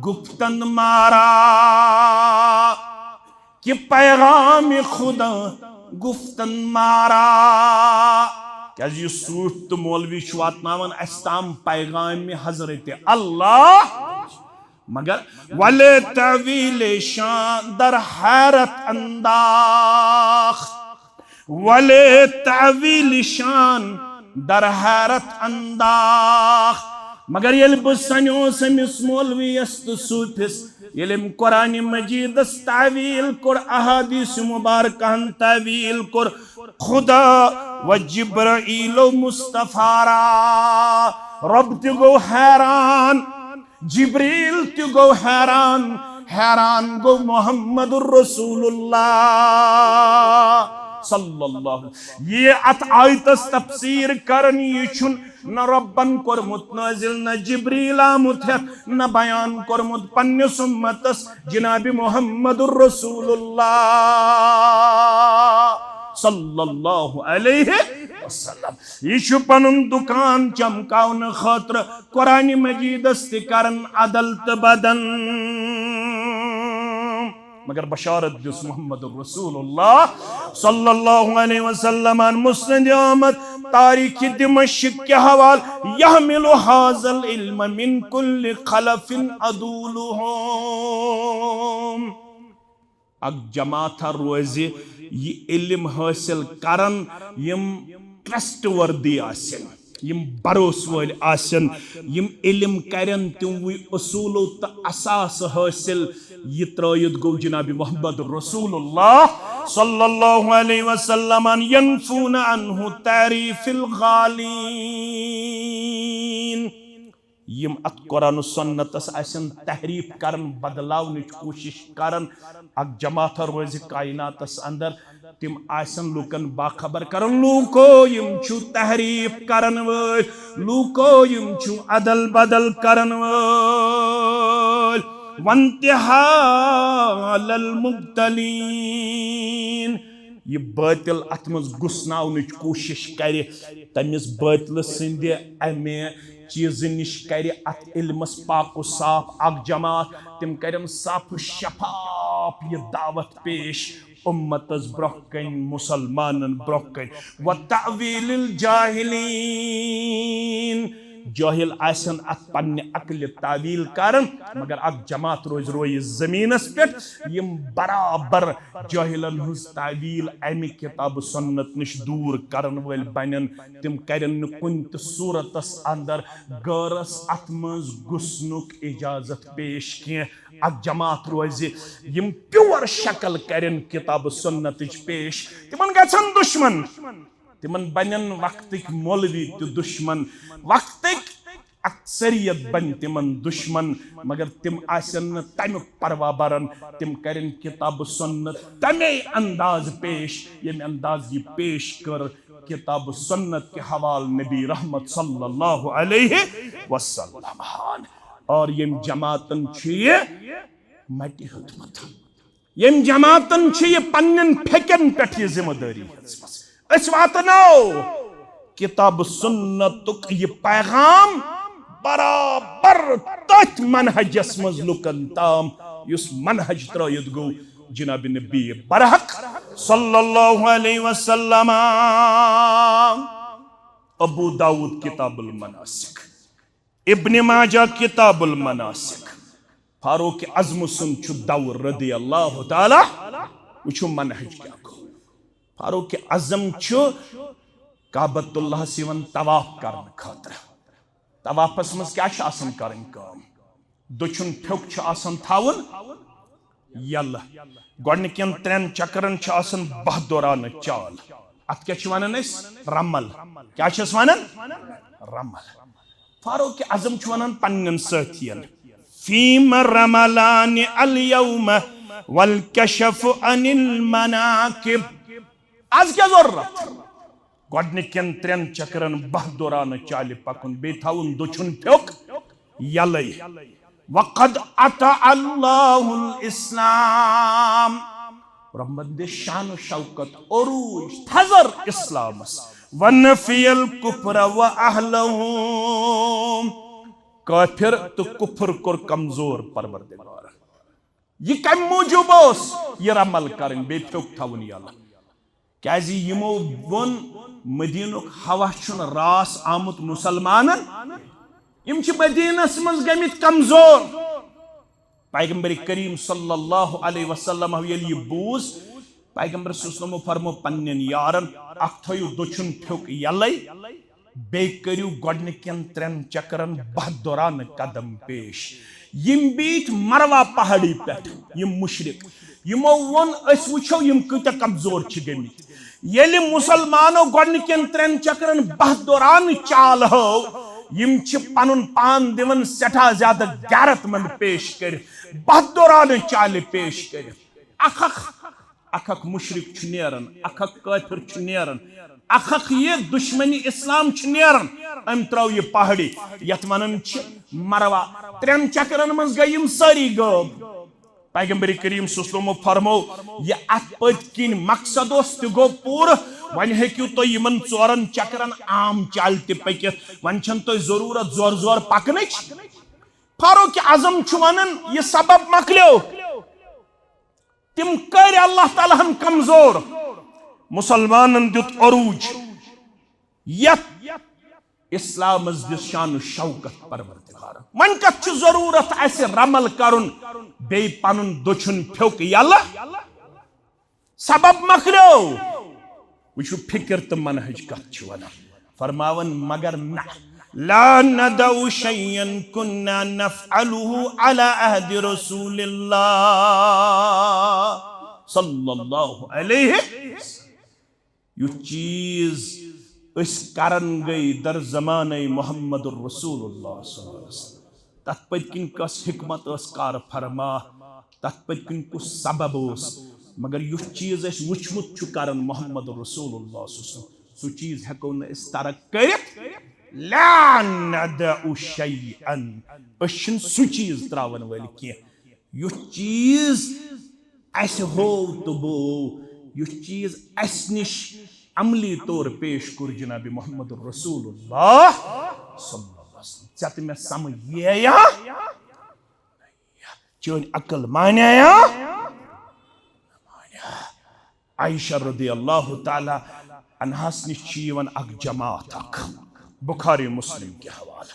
[SPEAKER 1] गुफ्तन मारा कि पैगाम खुदा गुफ्तन मारा क्या ये सूफ तो मौलवी वातनावन अस्ताम पैगाम हजरत अल्लाह मगर वले तवील शान दर हैरत अंदाख वले तवील शान दर हैरत अंदाख मगर ये बसनो समिस मौलवी अस्त सूफिस ये कुरान मजीदस तावील कुर अहादीस मुबारकहन तावील कुर खुदा व जिब्राइल मुस्तफारा रब ते गो हैरान जिब्रील ते गो हैरान गो मुहम्मदुर रसूलुल्लाह सल्लल्लाहु ये अत आयतस तफसीर करन ये छुन न रब्बन कोरमुत नाजिल न जिब्रील आमुत न बयान कोरमुत पन्ने सुम्मतस जनाबी मुहम्मदुर रसूलुल्लाह सल्लल्लाहु अलैहि वसल्लम ये पनुन दुकान चमकावन खतर कुरान मजीदस ते करन अदल त बदन मगर बशारत दिस मुहम्मदुर रसूलुल्लाह सल्लल्लाहु अलैहि वसल्लम मुस्नद अहमद तारीख दिमश्क के हवाल यहमिलु हाज़ल इल्म मिन कुल्लि खलफिन अदूलुहुम अग जमात रोज़ ये इल्म हासिल करन यम ट्रस्टवर्दी आसन यम भरोस वाल आसन यम इल्म करन तिम उसूलो त असास हासिल ये त्रयत गो जनाबी मोहम्मद रसूलुल्लाह सल्लल्लाहु अलैहि वसल्लम यनफून अन्हु तारीफिल गालीन यम अत कुरान सुन्नतस आसन तहरीफ करन बदलावन कोशिश करन अक जमात रोज कायनातस अंदर तिम आसन लूकन बाखबर करन लूको यम छु तहरीफ करन वल लूको यम छु अदल बदल करन वल वंतिहा लल मुब्तलीन ये बातिल अतमज गुस्नावन कोशिश करे तमिस बातिल सिंदे अमे चीज निश करे अत इल्मस पाको साफ अक जमात तिम करम साफ शफाफ ये दावत पेश उम्मतस ब्रोकन मुसलमानन ब्रोकन व तावीलिल जाहिलीन जाहिल आसन अत पन्ने अकल तावील करन मगर अक जमात रोय जमीनस पे यम बराबर जाहिलन हुज तावील अमि किताब सुन्नत निश दूर करन वल बनन तिम करन कुन त सूरतस अंदर गरस अत मज गुस्नुक इजाजत पेश किए अक जमात रोज यम प्योर शक्ल करन किताब सुन्नत पेश तिमन गछन दुश्मन तिमन बनन वक्तिक मौलवी तो दुश्मन वक्तिक अक्सरियत बन तिमन दुश्मन मगर तिम आसन तम परवा बरन तिम करन किताब सुन्नत तमे अंदाज पेश ये अंदाज ये पेश कर किताब सुन्नत के हवाल नबी रहमत सल्लल्लाहु अलैहि वसल्लम और यम जमातन छिए मटी हुतमत यम जमातन छिए पन्नन फेकन पेठ ये जिम्मेदारी अस वातनो किताब सुन्नतुक ये पैगाम बराबर तथ मनहजस मज लुकन ताम युस मनहज त्रयत गो जनाब नबी बरहक सल्लल्लाहु अलैहि वसल्लम अबू दाऊद किताबुल मनासिक इब्न माजा किताबुल मनासिक फारूक अज़्म सुन छु दौर रदियल्लाहु ताला वुछु मनहज क्या गो फारूक आज़म छु काबतुल्लाह सिवन तवाफ करन खातिर तवाफस मज क्या आसन करन काम दुछुन फ्योक छु आसन थावन यल गोडनिकन त्रेन चक्रन छु आसन बहदुरान चाल अत क्या छु वनन अस रमल क्या छस वनन रमल फारूक आज़म छु वनन पन्नन साथियन फीम रमलान अल यौम वल कशफ अनिल मनाकिब आज क्या जरूरत गोडनिकन त्रेन चक्रन बहदुरान चाल पकुन बे थाउन दुछुन फ्योक यलई वक़द अता अल्लाहुल इस्लाम रमद शान शौकत उरूज थजर इस्लामस वनफियल कुफ्र व अहलहु काफिर तो कुफ्र कोर कमजोर परवरदिगार ये कम मौजूब ये रमल करन बे फ्योक थाउन यल क्याजी यमो वन मदीनुक हवा छुन रास आमुत मुसलमानन यम छ मदीनस मज गमित कमजोर पैगंबर करीम सल्लल्लाहु अलैहि वसल्लम यली बूज पैगंबर सल्लल्लाहु फरमो पन्नन यारन अख थयु दुछुन फ्योक यलै बे करियो गोडनिकन त्रेन चक्रन बहदुरान कदम पेश यम बीट मरवा पहाड़ी पेट यम मुशरिक यमो वन अस वुछो यम कत कमजोर छ गमित येली मुसलमानो गोडनिकन त्रेन चक्रन बहदुरान चाल हो यम छ पनुन पान दिवन सेठा ज्यादा गैरतमंद पेश कर बहदुरान चाल पेश कर अखक मुशरिक छ नेरन अखक काफिर छ नेरन अखक ये दुश्मनी इस्लाम छ नेरन अम त्राव ये पहाड़ी यत वनन छ मरवा त्रेन चक्रन मज गयम सारी गब पैगंबर करीम सल्लल्लाहु फरमो ये अत पत किन मकसद तो गो पूर वन हेक्यू तो यमन चोरन चक्रन आम चाल ते पकित वन छन तो जरूरत जोर जोर पकनच फारूक आज़म छु वनन ये सबब मकलो तिम कर अल्लाह ताला हम कमजोर मुसलमानन दुत अरूज यत इस्लाम दिस शान शौकत परवरदिगार मन कत छु जरूरत ऐसे रमल करुन बे पनुन दुछुन फ्योक यल्ला सबब मकलो वुछु फिक्र त मनहज कत छु वना फरमावन मगर ना ला नदउ शय्यन कुन्ना नफअलुहु अला अहद रसूलिल्लाह सल्लल्लाहु अलैहि यु चीज इस कारण गई दर जमाने मोहम्मदुर रसूलुल्लाह सल्लल्लाहु अलैहि वसल्लम तत पकिन कस हिकमत कार फरमा तत पकिन कुछ सबब मगर यु चीज अस वुचमुत छु कारण मोहम्मदुर रसूलुल्लाह सल्लल्लाहु अलैहि वसल्लम सु चीज हेको न इस तरक करित ला नदउ शयअन अशन सु चीज त्रावन वल के यु चीज अस हो तो बो यु चीज अस निश अमली तौर पेश कर जनाब मोहम्मद रसूलुल्लाह सल्लल्लाहु अलैहि वसल्लम चत में समझ या चोन अकल मानया आयशा रदियल्लाहु ताला अनहास निश्चीवन अक जमात बुखारी मुस्लिम के हवाला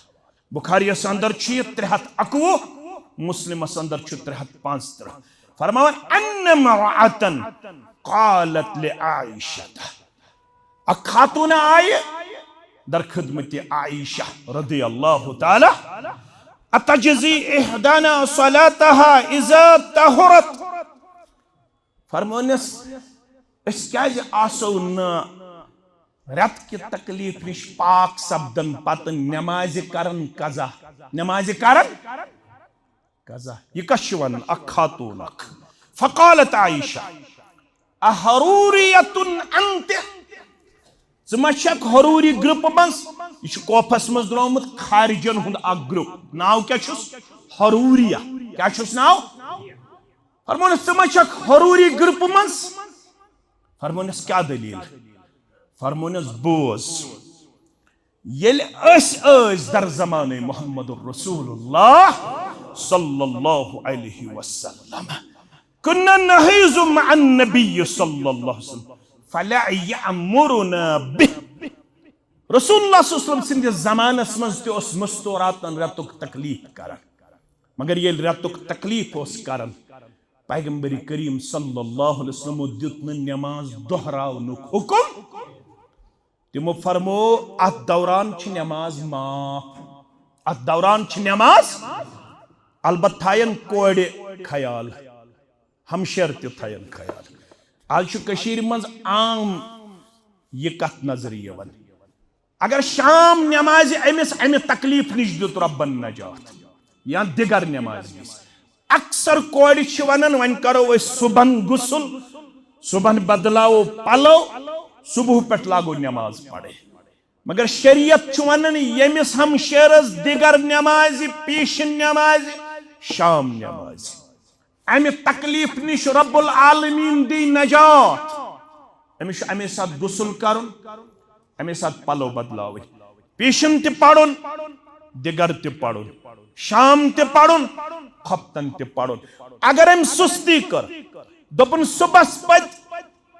[SPEAKER 1] बुखारियस अंदर 311, मुस्लिमस अंदर 335। फरमावन अन्न मरातन कालत ले आयशा, अक खातून आय दर खिदमत आयशा रदी अल्लाह ताला, अतजज़ी इहदाना सलातहा इज़ा तहुरत। फरमानस अस क्याज आसो न रत कि तकलीफ निश पाक सब्दन पत नमाज करन कज़ा, नमाज करन कज़ा। यह कश वन अक खातून अक। फ़क़ालत आयशा अहरूरियतुन अंत, ज़मशक हरूरी ग्रुप मज, यह कोफस मज द्रोमुत खारिजन हुंद अक ग्रुप। नाव क्या छुस? हरूरिया। क्या छुस नाव? फरमानस ज़मशक हरूरी ग्रुप मज। फरमानस क्या दलील? फरमानस बोज, येल अस दर ज़माने मुहम्मदुर रसूलुल्लाह सल्लल्लाहु अलैहि वसल्लम कुन्ना नहीज़ु मअन नबी सल्लल्लाहु अलैहि वसल्लम फला यअमुरुना बिह। रसूलुल्लाह सल्लल्लाहु अलैहि वसल्लम ज़मानस मज ते उस मस्तूरातन रतुक तकलीफ करन, मगर ये रतुक तकलीफ उस करन पैगंबरी करीम सल्लल्लाहु अलैहि वसल्लम दित नमाज दोहरावनुक हुक्म। तिमो फरमो अत दौरान छ नमाज माफ, अत दौरान छ नमाज, अलबत् थायन कोड़े ख्याल, हमशर ते थायन ख्याल। आज छ कशीर मज आम ये कत नजर यवन, अगर शाम नमाज अमिस अमि तकलीफ निश दित रब्बन नजात या दिगर नमाज निश, अक्सर कोड़ छ वनन वन करो सुबह गुसल, सुबह बदलाओ पलो, सुबह पे लागो नमाज पढ़े। मगर शरीयत छ वनन यमिस हमशरस दिगर नमाज, पेशन नमाज, शाम नमाज, अमि तकलीफ निश रब्बुल आलमीन दी नजात। अमिस अमे साथ गुसल करुन, अमे साथ पलो बदलाव, पेशन ते पढ़ुन, दिगर ते पढ़ुन, शाम ते पढ़ुन, खपतन ते पढ़ुन। अगर हम सुस्ती कर दोपन सुबह पत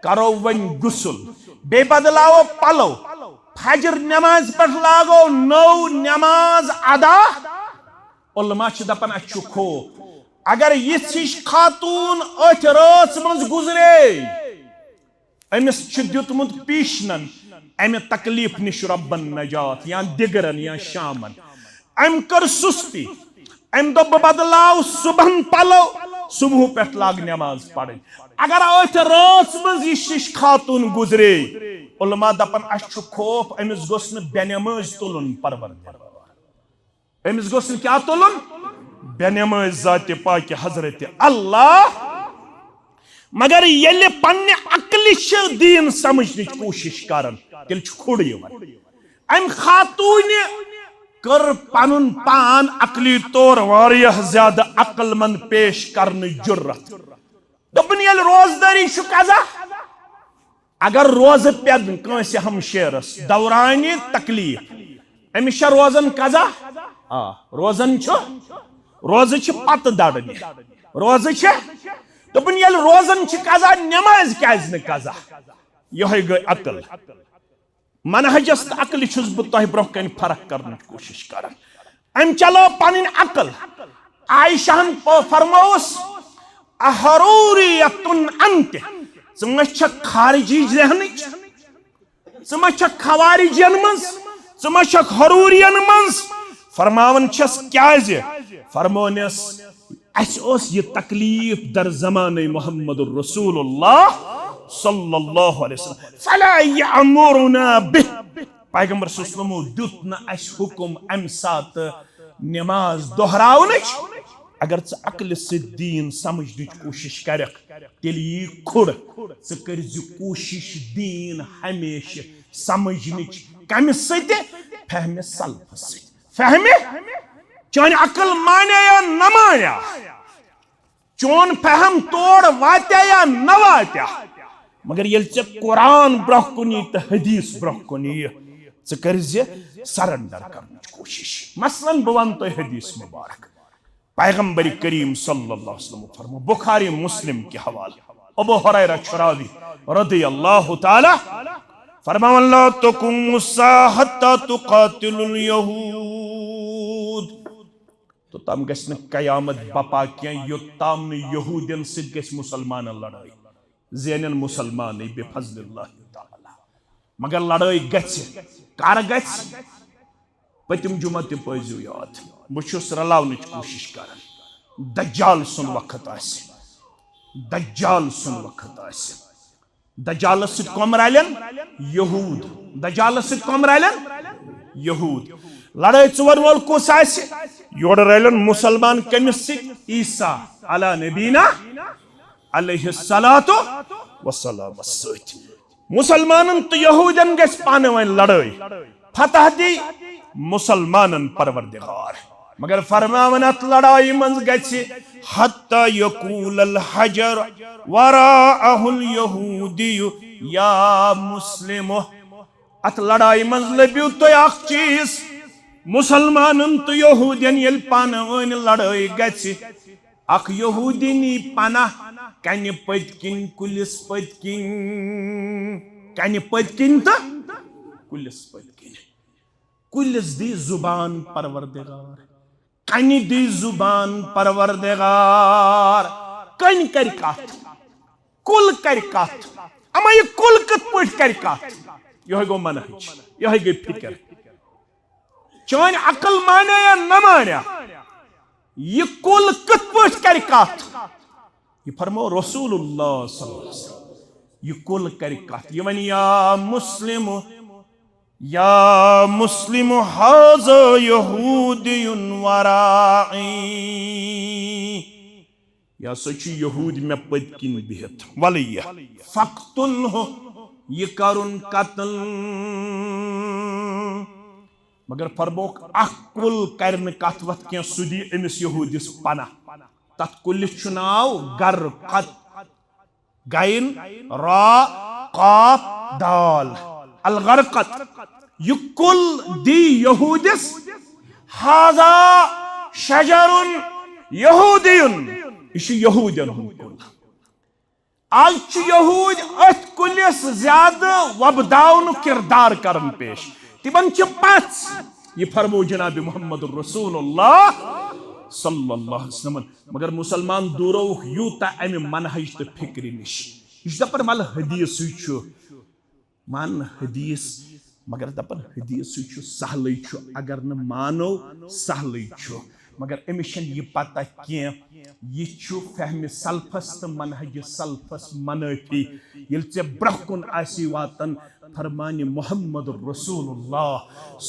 [SPEAKER 1] करो वन गुसल, बे बदलाओ पलो, फजर नमाज पर लागो नौ नमाज अदा। उलमा छ दपन अच्छु खो, अगर यिश खातून अठ रात मज गुजरे, अमिस छ दितमुत पीशनन अमि तकलीफ निश रब्बन नजात या दिगरन या शामन, अम कर सुस्ती, अम दो बदलाव सुबह पलो, सुबह पे लाग नमाज पढ़। अगर अठ रात मज यिश खातून गुजरे, उलमा दपन अच्छु खौफ अमिस गोस न बेनमाज तुलन परवरदिगार, अमिस गोस न क्या तुलन? बेनमाज ज़ाते पाक हजरत अल्लाह। मगर येले पन्ने अक्ल छ दीन समझने कोशिश करन, तेल छ खुड़ यवन। अम खातून कर पनुन पान अकली तौर वारियह ज्यादा अक्लमंद पेश करने जुर्रत। दोपन येल रोजदारी छ कज़ा, अगर रोज पे कंस हमशेरस दौरान तकलीफ, अमिस छ रोजन कज़ा, रोजन छ, रोज छ पत दड़ने, रोज छ। दोपन येल रोजन छ कज़ा, नमाज क्याज न कज़ा? यह गई अकल। मनहजस अकल छुस बह तह ब्रोह कन फर्क करने कोशिश कर। अम चलो पन अकल। आयशाहन फरमोस अहरूरियतुन अंत, ज़ खारिजी जहनिच, ज़ खवारिजन मज, ज़ हरूरियन मज। फरमावन छस क्याज? फरमोनस अस ओस ये तकलीफ दर ज़माने मुहम्मदुर रसूलुल्लाह सल्लल्लाहु अलैहि वसल्लम फला यअमुरुना बिह। पैगंबर सल्लल्लाहु अलैहि वसल्लम दित न अस हुकुम अम सात नमाज दोहरावनच। अगर ज अकल से दीन समझने कोशिश करक तेल यी खुड़, ज कर कोशिश दीन हमेशा समझने कम सत फहमे सल्फ सत। फहमे चान अकल माने या न माने, चोन फहम तोड़ वात्या या न वात्या, मगर ये कुरान ब्रोह कुनी तो हदीस ब्रोह कुनी कर सरेंडर करने कोशिश। मसलन बह वन तो हदीस मुबारक, पैगंबर करीम सल्लल्लाहु अलैहि वसल्लम फरमो, बुखारी मुस्लिम के हवाले, अबू हुरैरा छरावी रदियल्लाहु ताला फरमावन ला तकुमु साहत्ता तुकातिलुल यहूद तो तम गश्न कयामत बपा क्या योत्ताम न यहूदियन सिद गश मुसलमान लड़ाई ज़ेनन मुसलमान बेफज़लिल्लाह ताला मगर लड़ाई गछ कर गछ पतिम जुमा ते पजू याद बहुस रलावनच कोशिश कर दज्जाल सुन वक्त दज्जाल सुन वक्त दज्जाल सिद कम रलन यहूद दज्जाल सिद कम रलन यहूद लड़ाई चोर वोल कुस योर रलन मुसलमान कमिस ईसा अला नबीना अलैहिस्सलातु वस्सलाम मुसलमान तो यहूदन गस पाने वन लड़ाई फतह दी मुसलमान परवरदिगार मगर फरमावन अत लड़ाई मंज गछि हत्ता यकूल अल हजर वराअहुल यहूदी या मुस्लिम अत लड़ाई मंज लबियो तो अख चीज मुसलमान तो यहूदियन यल पान वन लड़ाई गछि अख यहूदी नी पना कन पतकिन कुलिस पतकिन कन पतकिन तो कुलिस पतकिन कुलिस दी जुबान परवरदिगार कन दी जुबान परवरदिगार कन कर कत कुल कर कत अमा ये कुल कत पट कर कत यह गो मनहज यह गई फिक्र चोन अकल माने या न माने ये कुल कत पट कर कत ये फरमो रसूलुल्लाह सल्लल्लाहु अलैहि वसल्लम ये कुल कर कत ये वन या मुस्लिम हाज़ा यहूदियुन वराई या सच यहूद में पतकिन बिहत वलिया फक्तुल हो ये करुन कत्ल मगर फरमोक अकुल करन कत वत के सुदी अमिस यहूदिस पना तत कुल नाव गर कत गैन रा काफ दाल अल गरकत यह कुल दी यहूदिस हाजा शजरुन यहूदियुन यह यहूदियन कुल आज यहूद अथ कुलिस ज्यादा वबदाउन किरदार करन पेश तिबन पच ये फरमो जनाब मोहम्मद रसूलुल्लाह सल्लल्लाहु अलैहि वसल्लम मगर मुसलमान दूरो यूता अमि मनहज तो फिक्र निश यह दपन मल हदीस मान हदीस मगर दपन हदीस सहल अगर न मानो सहल मगर अमिस यह पता क्या यह फहम सल्फस तो मनहज सल्फस मनफी ये ब्रोह कुन वातन फरमान मोहम्मद रसूलुल्लाह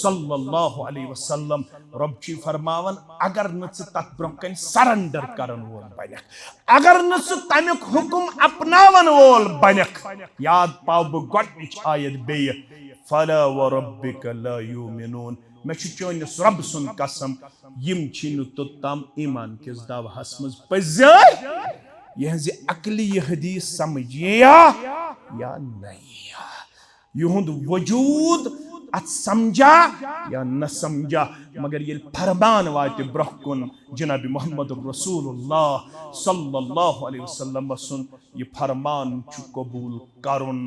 [SPEAKER 1] सल्लल्लाहु अलैहि वसल्लम रब छी फरमावन अगर न तथ ब्रोह कन सरेंडर करन वोल बनक अगर न तमिक हुकुम अपनावन वोल बनक याद पाव ब गोडनिच आयत बेय फला व रब्बिक ला युमिनून मे चोनिस रब सुन कसम यम छिन तोताम ईमान किस दावहस मज पजाय यह अकली हदीस समझिया या नहीं युहुद वजूद अत समझा या न समझा मगर ये फरमान वात ब्रोह कुन जनाब मोहम्मद रसूलुल्लाह सल्लल्लाहु अलैहि वसल्लम सुन ये फरमान कबूल करुन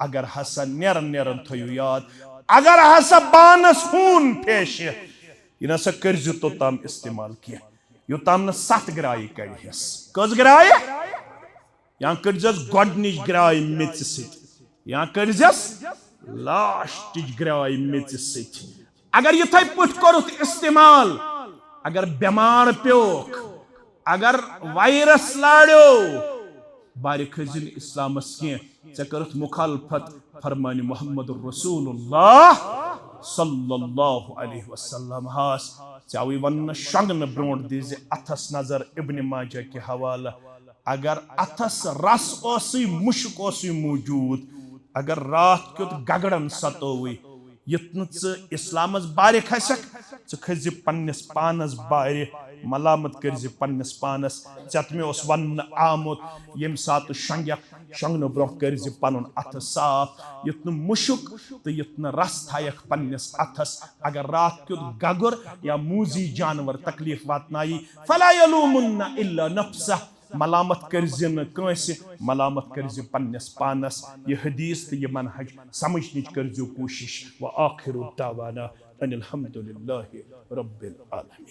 [SPEAKER 1] अगर हसा नेरन थयो याद अगर हसा बानस खून पेश ये नसा कर्ज तो ताम इस्तेमाल किया यो ताम न 7 ग्राई कड़ियस कस ग्राय या कर्जस गोडनिच ग्राय मिच सित या कर्जस लास्ट ग्राय मिच सित अगर ये पट करुत इस्तेमाल अगर बीमार प्योक अगर वायरस लाड़ो बारी खजिन इस्लामस के चकरत मुखालफत फरमान मोहम्मद रसूलुल्लाह सल्लल्लाहु अलैहि वसल्लम हास चावी वन शंगन ब्रोंड दीजे अथस नजर इब्न माजा के हवाला अगर अथस रस ओसी मुश्क ओसी मौजूद अगर रात क्यों गगड़न सतोवी यत्न इस्लामस बारे खसक खज पन्नस पानस बारे मलामत कर पन्नस पानस चत मे वन आमुत यम सात शंगन ब्रोह कर पन अथ साफ युत मुशुक तो युत रस थयक पन्नस अथस अगर रात क्युत गगुर या मूजी जानवर तकलीफ वातनाई फला यलूमुन्ना इल्ला नफ्सा मलामत कर मलामत कर पन्नस पानस यह हदीस तो यह मनहज समझनिच कर कोशिश व आखिर दावाना अनिल हम्दुलिल्लाहि रब्बिल आलमीन।